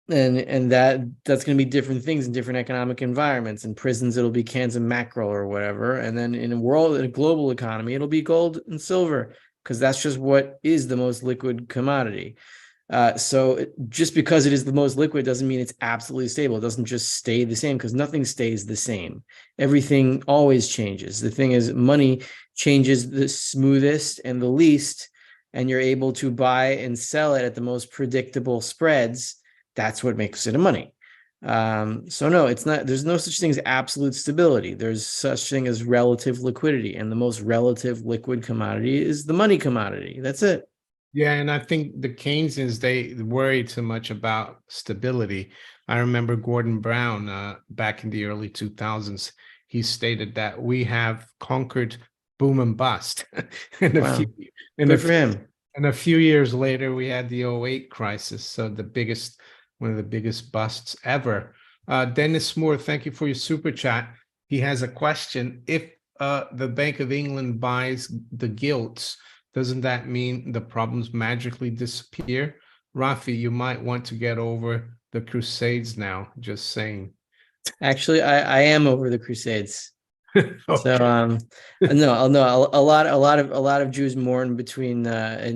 And that's going to be different things in different economic environments. In prisons, it'll be cans of mackerel or whatever. And then in a global economy, it'll be gold and silver, because that's just what is the most liquid commodity. So just because it is the most liquid doesn't mean it's absolutely stable. It doesn't just stay the same, because nothing stays the same. Everything always changes. The thing is, money changes the smoothest and the least, and you're able to buy and sell it at the most predictable spreads. That's what makes it a money. So no, it's not, there's no such thing as absolute stability. There's such thing as relative liquidity, and the most relative liquid commodity is the money commodity. That's it. Yeah, and I think the Keynesians, they worry too much about stability. I remember Gordon Brown back in the early 2000s, he stated that we have conquered boom and bust. And Wow. Good for him. And a few years later, we had the '08 crisis. So one of the biggest busts ever. Dennis Moore, thank you for your super chat. He has a question. If the Bank of England buys the gilts, doesn't that mean the problems magically disappear? Rafi, you might want to get over the Crusades now, just saying. Actually, I am over the Crusades. Okay. So no, a lot of Jews mourn between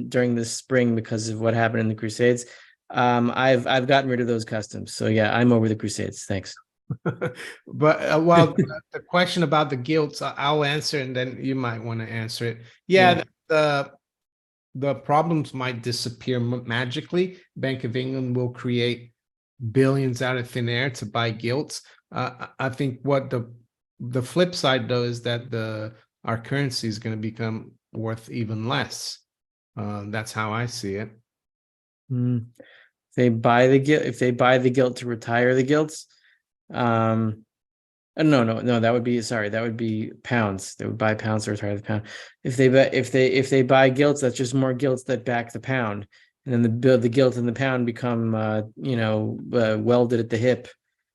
during the spring because of what happened in the Crusades. I've gotten rid of those customs. So yeah, I'm over the Crusades. Thanks. But well, the question about the gilts, I'll answer, and then you might want to answer it. Yeah, the problems might disappear magically. Bank of England will create billions out of thin air to buy gilts. I think what the flip side though is that our currency is going to become worth even less. That's how I see it. If they buy the gilt to retire the gilts, no, that would be pounds. They would buy pounds to retire the pound. If they buy gilts, that's just more gilts that back the pound, and then the gilt and the pound become welded at the hip.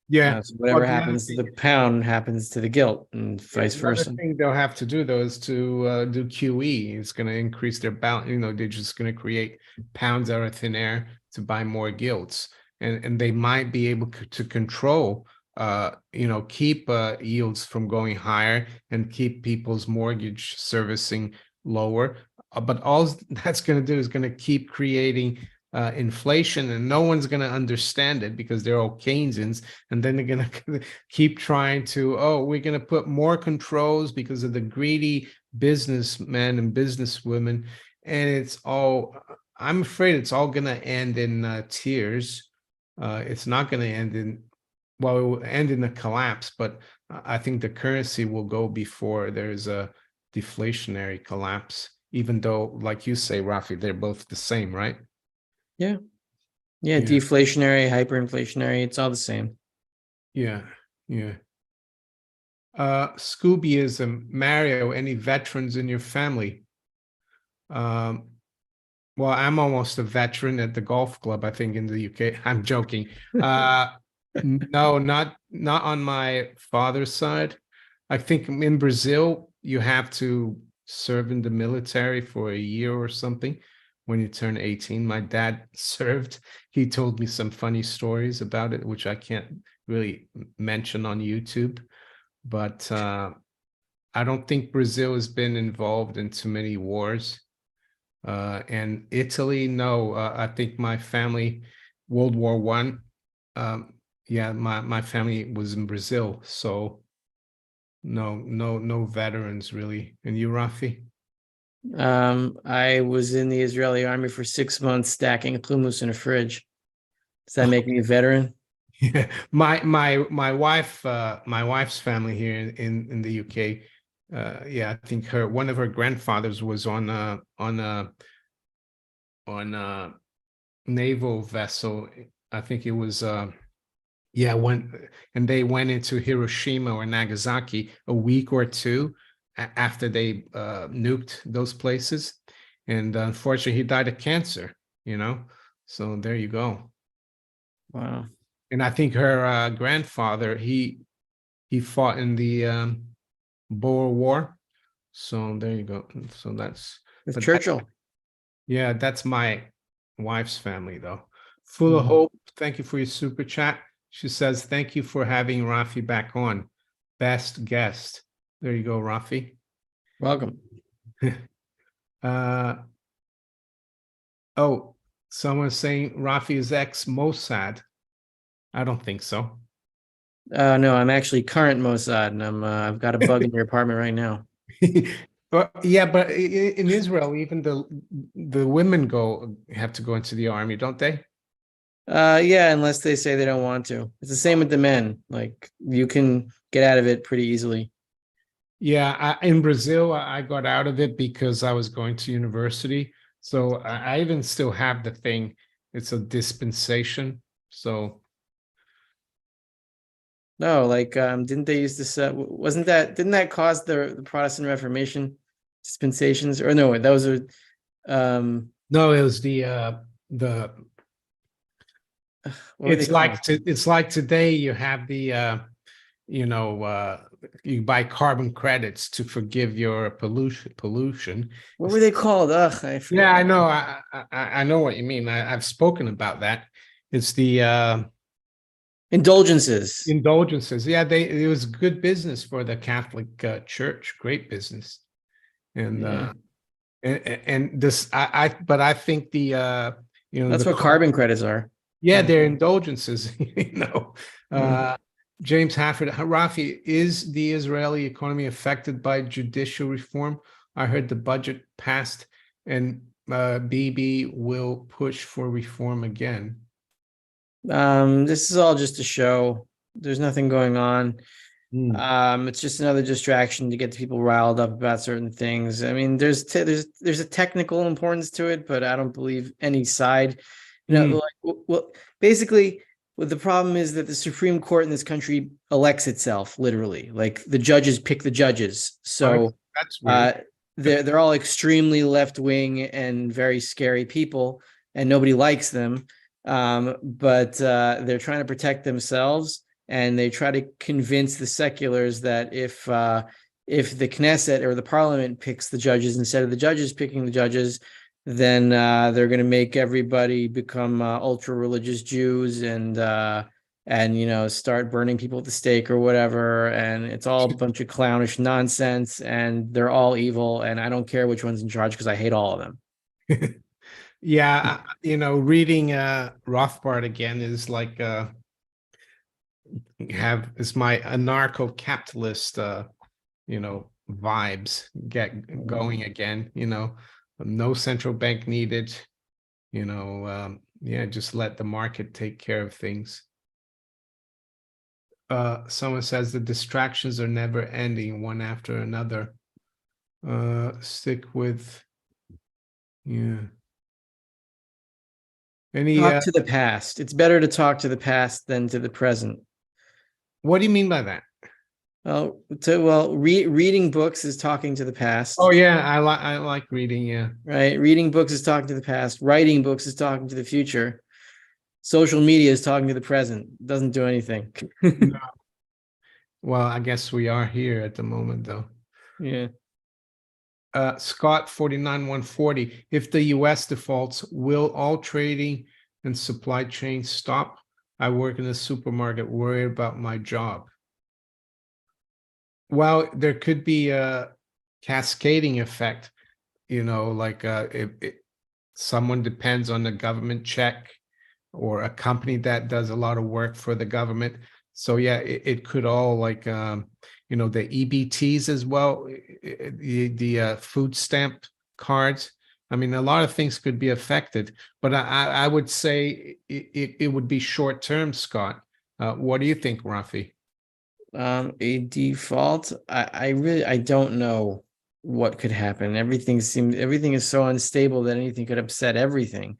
Yeah. So whatever happens to the pound happens to the gilt, and vice versa. The thing they'll have to do though is to do QE. It's going to increase their balance. They're just going to create pounds out of thin air to buy more gilts, and they might be able to control. Keep yields from going higher and keep people's mortgage servicing lower. But all that's going to do is going to keep creating inflation, and no one's going to understand it because they're all Keynesians. And then they're going to keep trying to, we're going to put more controls because of the greedy businessmen and businesswomen. And I'm afraid it's all going to end in tears. It's not going to end it will end in a collapse, but I think the currency will go before there's a deflationary collapse, even though, like you say, Rafi, they're both the same, right? Yeah. Deflationary, hyperinflationary, it's all the same. Yeah. Scoobyism, Mario, any veterans in your family? Well, I'm almost a veteran at the golf club, I think, in the UK. I'm joking. No, not on my father's side. I think in Brazil, you have to serve in the military for a year or something when you turn 18. My dad served. He told me some funny stories about it, which I can't really mention on YouTube. But I don't think Brazil has been involved in too many wars. And Italy, no. I think my family, World War One. My family was in Brazil, so no veterans really. And you, Rafi? I was in the Israeli army for 6 months stacking hummus in a fridge. Does that make me a veteran? Yeah, my wife's family here in the UK. Yeah, I think one of her grandfathers was on a naval vessel. I think it was yeah, and they went into Hiroshima or Nagasaki a week or two after they nuked those places, and unfortunately, he died of cancer. You know, so there you go. Wow. And I think her grandfather he fought in the Boer War. So there you go. So that's With but that, Churchill. yeah, that's my wife's family though. Full of Mhm. hope. Thank you for your super chat. She says, thank you for having Rafi back on. Best guest. There you go, Rafi. Welcome. uh oh, someone's saying Rafi is ex Mossad. I don't think so. No, I'm actually current Mossad, and I've got a bug in your apartment right now. But yeah, but in Israel, even the women have to go into the army, don't they? Yeah, unless they say they don't want to. It's the same with the men. Like you can get out of it pretty easily. Yeah, in Brazil, I got out of it because I was going to university. So I even still have the thing. It's a dispensation. So No, like didn't they use this wasn't that didn't that cause the Protestant Reformation dispensations? Or no, those are no, it was the what were they called? it's like today you have the you know you buy carbon credits to forgive your pollution. What were they called? Ugh, I Yeah, forget. I know. I know what you mean. I've spoken about that. It's the Indulgences. indulgences. Yeah, it was good business for the Catholic Church. Great business. And Yeah. and this but I think That's the what carbon credits are. yeah, Yeah. they're indulgences. Yeah. Uh James Hafford, Rafi, is the Israeli economy affected by judicial reform? I heard the budget passed and Bibi will push for reform again. This is all just a show. There's nothing going on. Hmm. It's just another distraction to get the people riled up about certain things. I mean, there's a technical importance to it, but I don't believe any side. Hmm. Like well, basically, what the problem is that the Supreme Court in this country elects itself, literally. Like the judges pick the judges. Oh, So that's uh, weird. they're all extremely left wing and very scary people, and nobody likes them. But they're trying to protect themselves, and they try to convince the seculars that if the Knesset or the Parliament picks the judges instead of the judges picking the judges, then they're going to make everybody become ultra religious Jews and start burning people at the stake or whatever, and it's all a bunch of clownish nonsense, and they're all evil, and I don't care which one's in charge because I hate all of them. Yeah, reading Rothbard again is like have is my anarcho-capitalist vibes get going again, no central bank needed, yeah, just let the market take care of things. Someone says the distractions are never ending, one after another. Stick with, yeah. Any Talk to the past. It's better to talk to the past than to the present. what do you mean by that? Reading books is talking to the Oh past, yeah, I like reading, yeah. right? Reading books is talking to the past. Writing books is talking to the future. Social media is talking to the present. It doesn't do anything. No. Well, I guess we are here at the moment though. Yeah. Scott 49140, if the US defaults, will all trading and supply chains stop? I work in a supermarket, worried about my job. Well, there could be a cascading effect, like if someone depends on the government check or a company that does a lot of work for the government. So yeah, it could all like the EBTs as well, the food stamp cards. I mean, a lot of things could be affected, but I would say it would be short term, Scott. What do you think, Rafi? A default. I don't know what could happen. Everything is so unstable that anything could upset everything.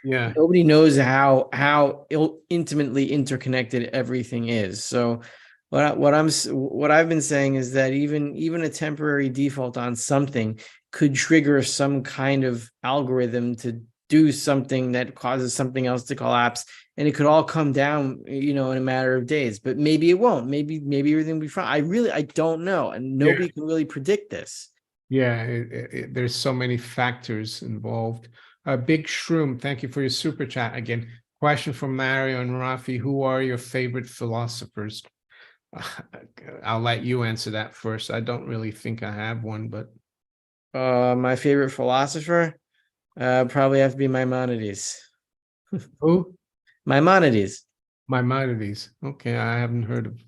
Yeah, Nobody knows how intimately interconnected everything is. So what I've been saying is that even a temporary default on something could trigger some kind of algorithm to do something that causes something else to collapse, and it could all come down, in a matter of days. But maybe it won't. Maybe everything will be fine. I don't know, and yeah, nobody can really predict this. yeah. There's so many factors involved. Big Shroom, thank you for your super chat again. Question from Mario and Rafi: who are your favorite philosophers? I'll let you answer that first. I don't really think I have one, but My favorite philosopher probably have to be Maimonides. who? Maimonides. Maimonides. Okay, I haven't heard of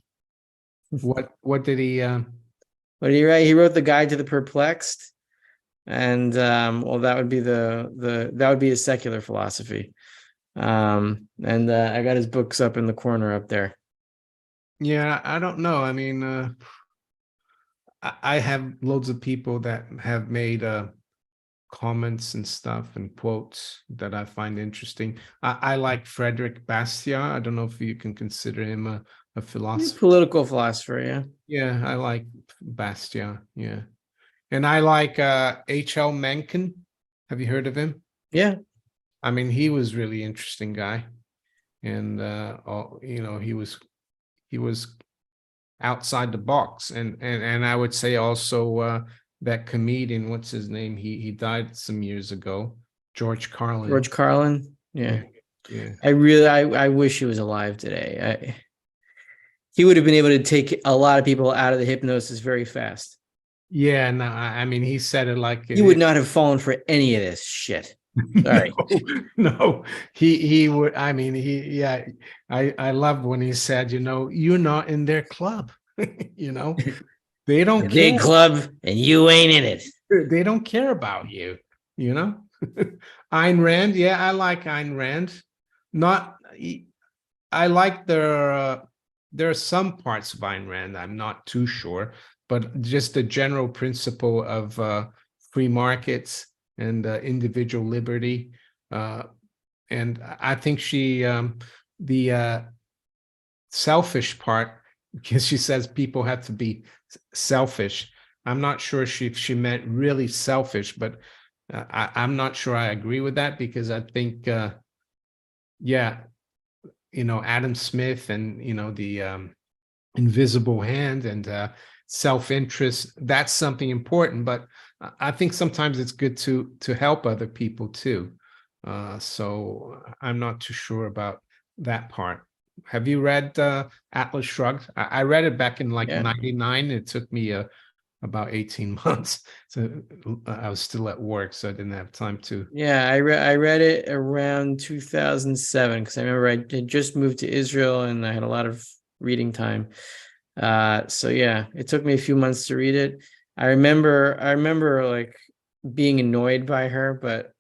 what did he What did he write? He wrote the Guide to the Perplexed, and well, that would be that would be his secular philosophy. And I got his books up in the corner up there. yeah, I don't know. I mean, I have loads of people that have made comments and stuff and quotes that I find interesting. I like Frederick Bastiat. I don't know if you can consider him a He's a philosopher. political philosopher, yeah. Yeah, I like Bastiat. Yeah. And I like H.L. Mencken. Have you heard of him? Yeah. I mean, he was really interesting guy. And he was outside the box. And I would say also that comedian, what's his name? He died some years ago. George Carlin. George Carlin. Yeah. Yeah. I wish he was alive today. He would have been able to take a lot of people out of the hypnosis very fast. Yeah, no, I mean he said it like He would not have fallen for any of this shit. Sorry. No, he would. I mean, yeah. I loved when he said, you're not in their club. you know, they don't care. Big club and you ain't in it. They don't care about you. You know, Ayn Rand. Yeah, I like Ayn Rand. Not, I like there are some parts of Ayn Rand I'm not too sure, but just the general principle of free markets and individual liberty. And I think the selfish part, because she says people have to be selfish. I'm not sure she meant really selfish, but I'm not sure I agree with that, because I think, yeah, Adam Smith and, the invisible hand and self-interest, that's something important, but I think sometimes it's good to help other people too. So I'm not too sure about that part. Have you read Atlas Shrugged? I read it back in like 99. It took me about 18 months. So I was still at work, so I didn't have time to. Yeah, I read it around 2007 because I remember I had just moved to Israel and I had a lot of reading time. So yeah, it took me a few months to read it. I remember like being annoyed by her, but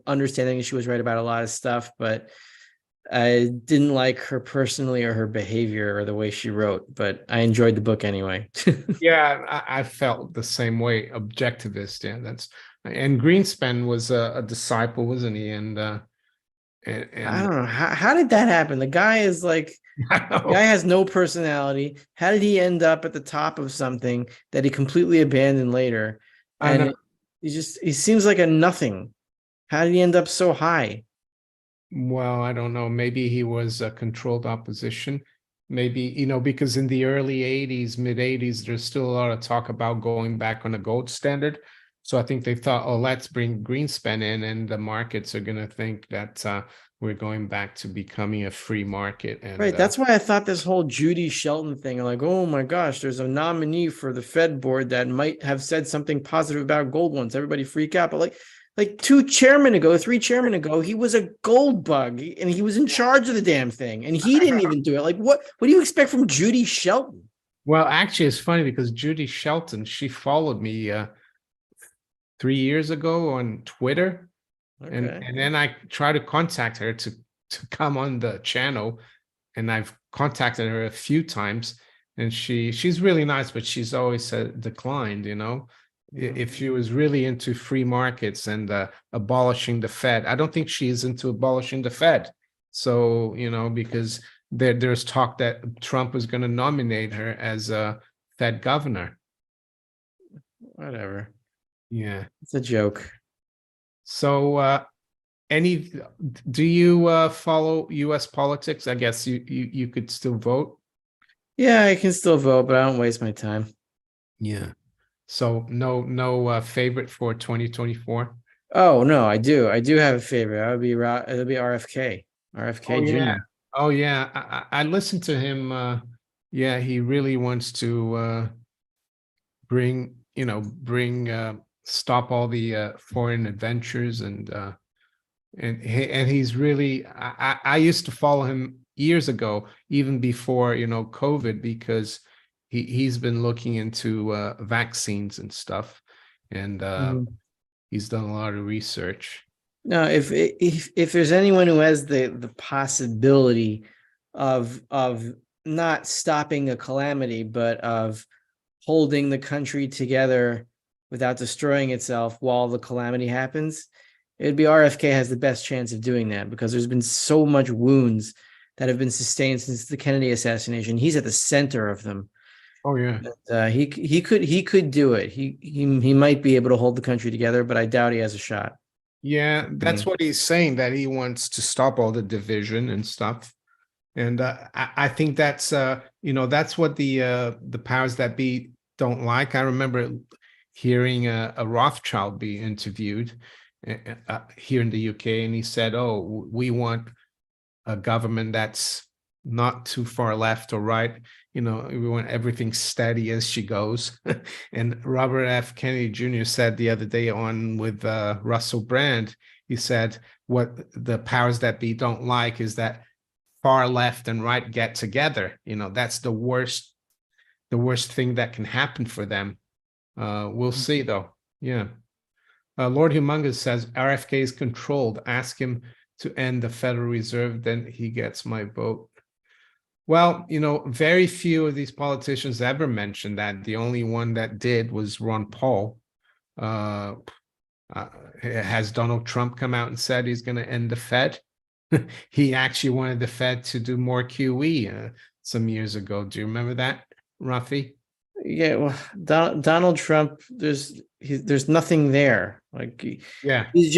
understanding she was right about a lot of stuff, but I didn't like her personally or her behavior or the way she wrote, but I enjoyed the book anyway. Yeah, I felt the same way. Objectivist, yeah, and Greenspan was a disciple, wasn't he? And I don't know how did that happen. The guy is like, the guy has no personality. How did he end up at the top of something that he completely abandoned later? And he seems like a nothing. How did he end up so high? Well, I don't know. Maybe he was a controlled opposition. Maybe, because in the early 80s, mid 80s, there's still a lot of talk about going back on a gold standard. So I think they thought, oh, let's bring Greenspan in, and the markets are going to think that we're going back to becoming a free market. And right. That's why I thought this whole Judy Shelton thing, like, oh my gosh, there's a nominee for the Fed board that might have said something positive about gold once. Everybody freak out. But like 3 chairmen ago, he was a gold bug and he was in charge of the damn thing. And he didn't even do it. Like, what do you expect from Judy Shelton? Well, actually, it's funny because Judy Shelton, she followed me 3 years ago on Twitter. Okay. And then I tried to contact her to come on the channel, and I've contacted her a few times, and she's really nice, but she's always declined. If she was really into free markets and abolishing the Fed, I don't think she's into abolishing the Fed. So, because there's talk that Trump was going to nominate her as a Fed governor. Whatever. Yeah. It's a joke. So, do you follow U.S. politics? I guess you could still vote. Yeah, I can still vote, but I don't waste my time. Yeah. So no favorite for 2024. Oh no, I do. I do have a favorite. It'll be RFK. RFK Oh yeah. Jr. Oh yeah. I listened to him. Yeah, he really wants to bring stop all the foreign adventures and he's really I used to follow him years ago, even before COVID, because he's been looking into vaccines and stuff, and he's done a lot of research. No, if there's anyone who has the possibility of not stopping a calamity, but of holding the country together without destroying itself while the calamity happens, it'd be RFK has the best chance of doing that, because there's been so much wounds that have been sustained since the Kennedy assassination. He's at the center of them. Oh yeah. He could do it. He might be able to hold the country together, but I doubt he has a shot. Yeah, that's what he's saying, that he wants to stop all the division and stuff. And I think that's that's what the powers that be don't like. I remember hearing a Rothschild be interviewed here in the UK, and he said, "Oh, we want a government that's not too far left or right. We want everything steady as she goes." And Robert F. Kennedy Jr. said the other day on with Russell Brand, he said, what the powers that be don't like is that far left and right get together. That's the worst thing that can happen for them. We'll see though. Yeah. Lord Humongous says RFK is controlled. Ask him to end the Federal Reserve, then he gets my vote. Well, very few of these politicians ever mentioned that. The only one that did was Ron Paul. Has Donald Trump come out and said he's going to end the Fed? He actually wanted the Fed to do more QE some years ago. Do you remember that, Rafi? Yeah, well, Donald Trump, there's nothing there. Like Yeah. he's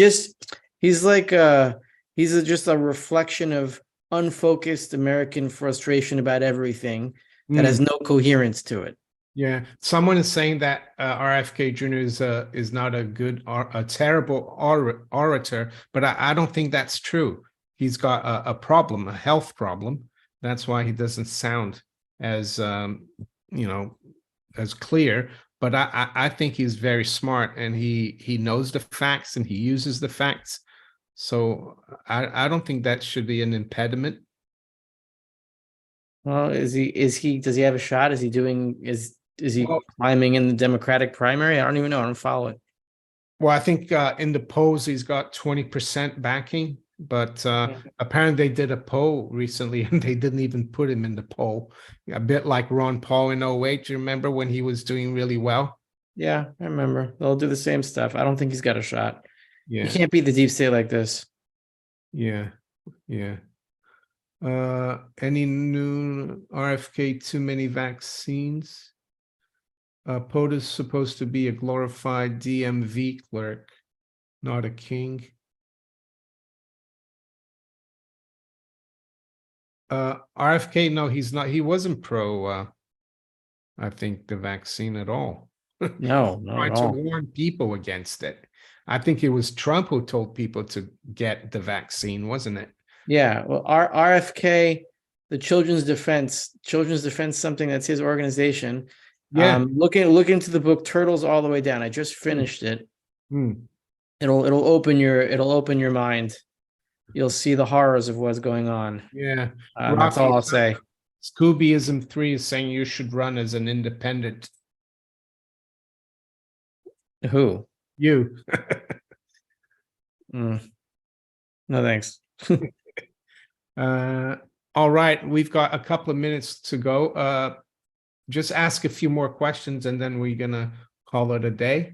like just a reflection of unfocused American frustration about everything that has no coherence to it. Yeah, someone is saying that RFK Jr. is not a terrible orator, but I don't think that's true. He's got a problem, a health problem. That's why he doesn't sound as as clear. But I think he's very smart, and he knows the facts and he uses the facts. So I don't think that should be an impediment. Well, does he have a shot? Is he Well, climbing in the Democratic primary? I don't even know. I don't follow it. Well, I think in the polls he's got 20% backing, but apparently they did a poll recently and they didn't even put him in the poll. A bit like Ron Paul in 08. Do you remember when he was doing really well? Yeah, I remember. They'll do the same stuff. I don't think he's got a shot. Yeah. You can't beat the deep state like this. Yeah. Yeah. Any new RFK too many vaccines? POTUS is supposed to be a glorified DMV clerk, not a king. RFK, no, he's not. He wasn't pro, I think, the vaccine at all. No, not Trying at to all. warn people against it. I think it was Trump who told people to get the vaccine, wasn't it? Yeah, well, RFK, the Children's Defense, something that's his organization. Yeah. Look into the book Turtles All the Way Down. I just finished it. It'll open your mind. You'll see the horrors of what's going on. Yeah. That's all I'll say. Scoobyism 3 is saying you should run as an independent. Who? You. No, thanks. All right, we've got a couple of minutes to go. Just ask a few more questions and then we're gonna call it a day.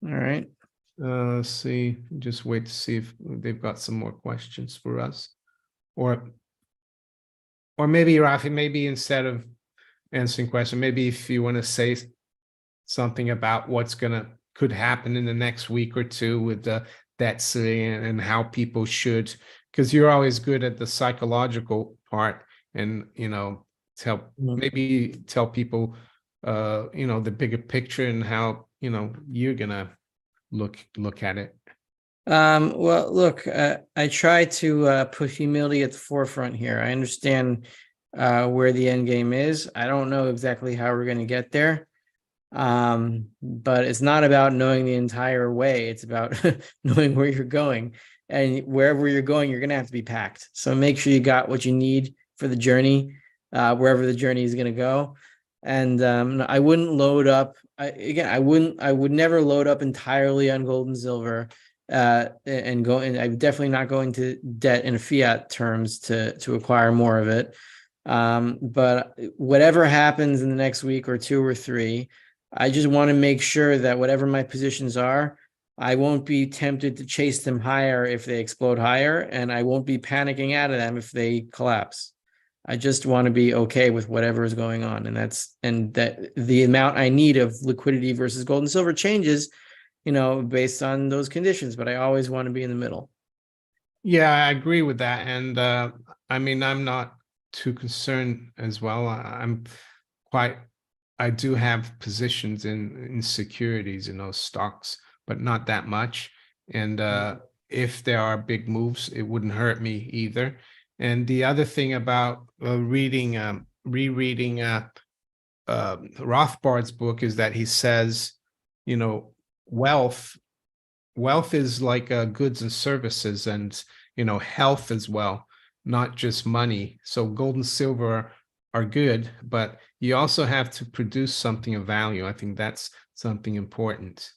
All right. Let's see, just wait to see if they've got some more questions for us. Or maybe, Rafi, maybe instead of answering question, maybe if you want to say something about what's could happen in the next week or two with the debt ceiling and how people should, because you're always good at the psychological part, and maybe tell people the bigger picture and how you're gonna look at it. Well, look, I try to put humility at the forefront here. I understand where the end game is. I don't know exactly how we're going to get there. But it's not about knowing the entire way. It's about knowing where you're going. And wherever you're going, you're going to have to be packed. So make sure you got what you need for the journey, wherever the journey is going to go. And I wouldn't load up. I would never load up entirely on gold and silver. And I'm definitely not going to debt in fiat terms to acquire more of it. But whatever happens in the next week or two or three, I just want to make sure that whatever my positions are, I won't be tempted to chase them higher if they explode higher, and I won't be panicking out of them if they collapse. I just want to be okay with whatever is going on, and that the amount I need of liquidity versus gold and silver changes, based on those conditions. But I always want to be in the middle. Yeah, I agree with that, and I'm not too concerned as well. I do have positions in securities, stocks, but not that much. And if there are big moves, it wouldn't hurt me either. And the other thing about rereading Rothbard's book is that he says, wealth is like goods and services, and health as well, not just money. So gold and silver are good, but you also have to produce something of value. I think that's something important.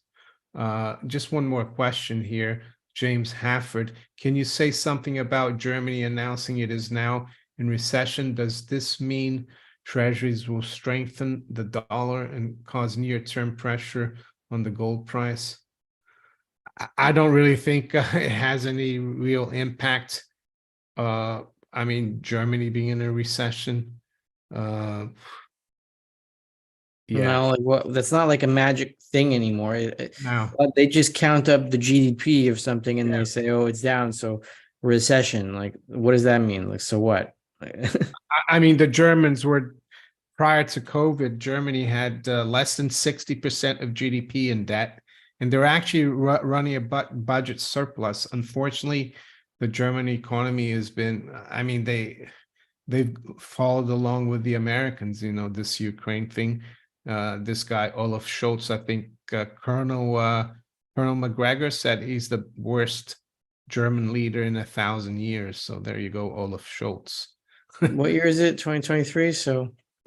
Just one more question here. James Hafford, can you say something about Germany announcing it is now in recession? Does this mean treasuries will strengthen the dollar and cause near-term pressure on the gold price? I don't really think it has any real impact. Germany being in a recession. Yeah. No, that's not like a magic thing anymore. No. They just count up the GDP of something and Yeah. they say, oh, it's down. So recession, like, what does that mean? Like, so what? The Germans were, prior to COVID, Germany had less than 60% of GDP in debt, and they're actually running a budget surplus. Unfortunately, the German economy has been, they've followed along with the Americans, this Ukraine thing. This guy, Olaf Scholz, I think Colonel McGregor said he's the worst German leader in 1,000 years. So there you go, Olaf Scholz. What year is it? 2023. So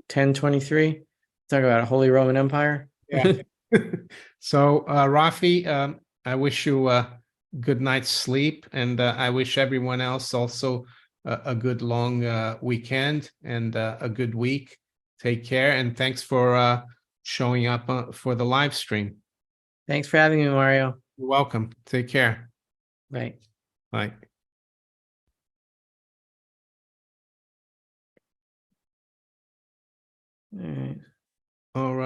1023. Talk about a Holy Roman Empire. Yeah. So, Rafi, I wish you a good night's sleep, and I wish everyone else also a good long weekend and a good week. Take care, and thanks for showing up for the live stream. Thanks for having me, Mario. You're welcome. Take care. Bye. Bye. All right. All right.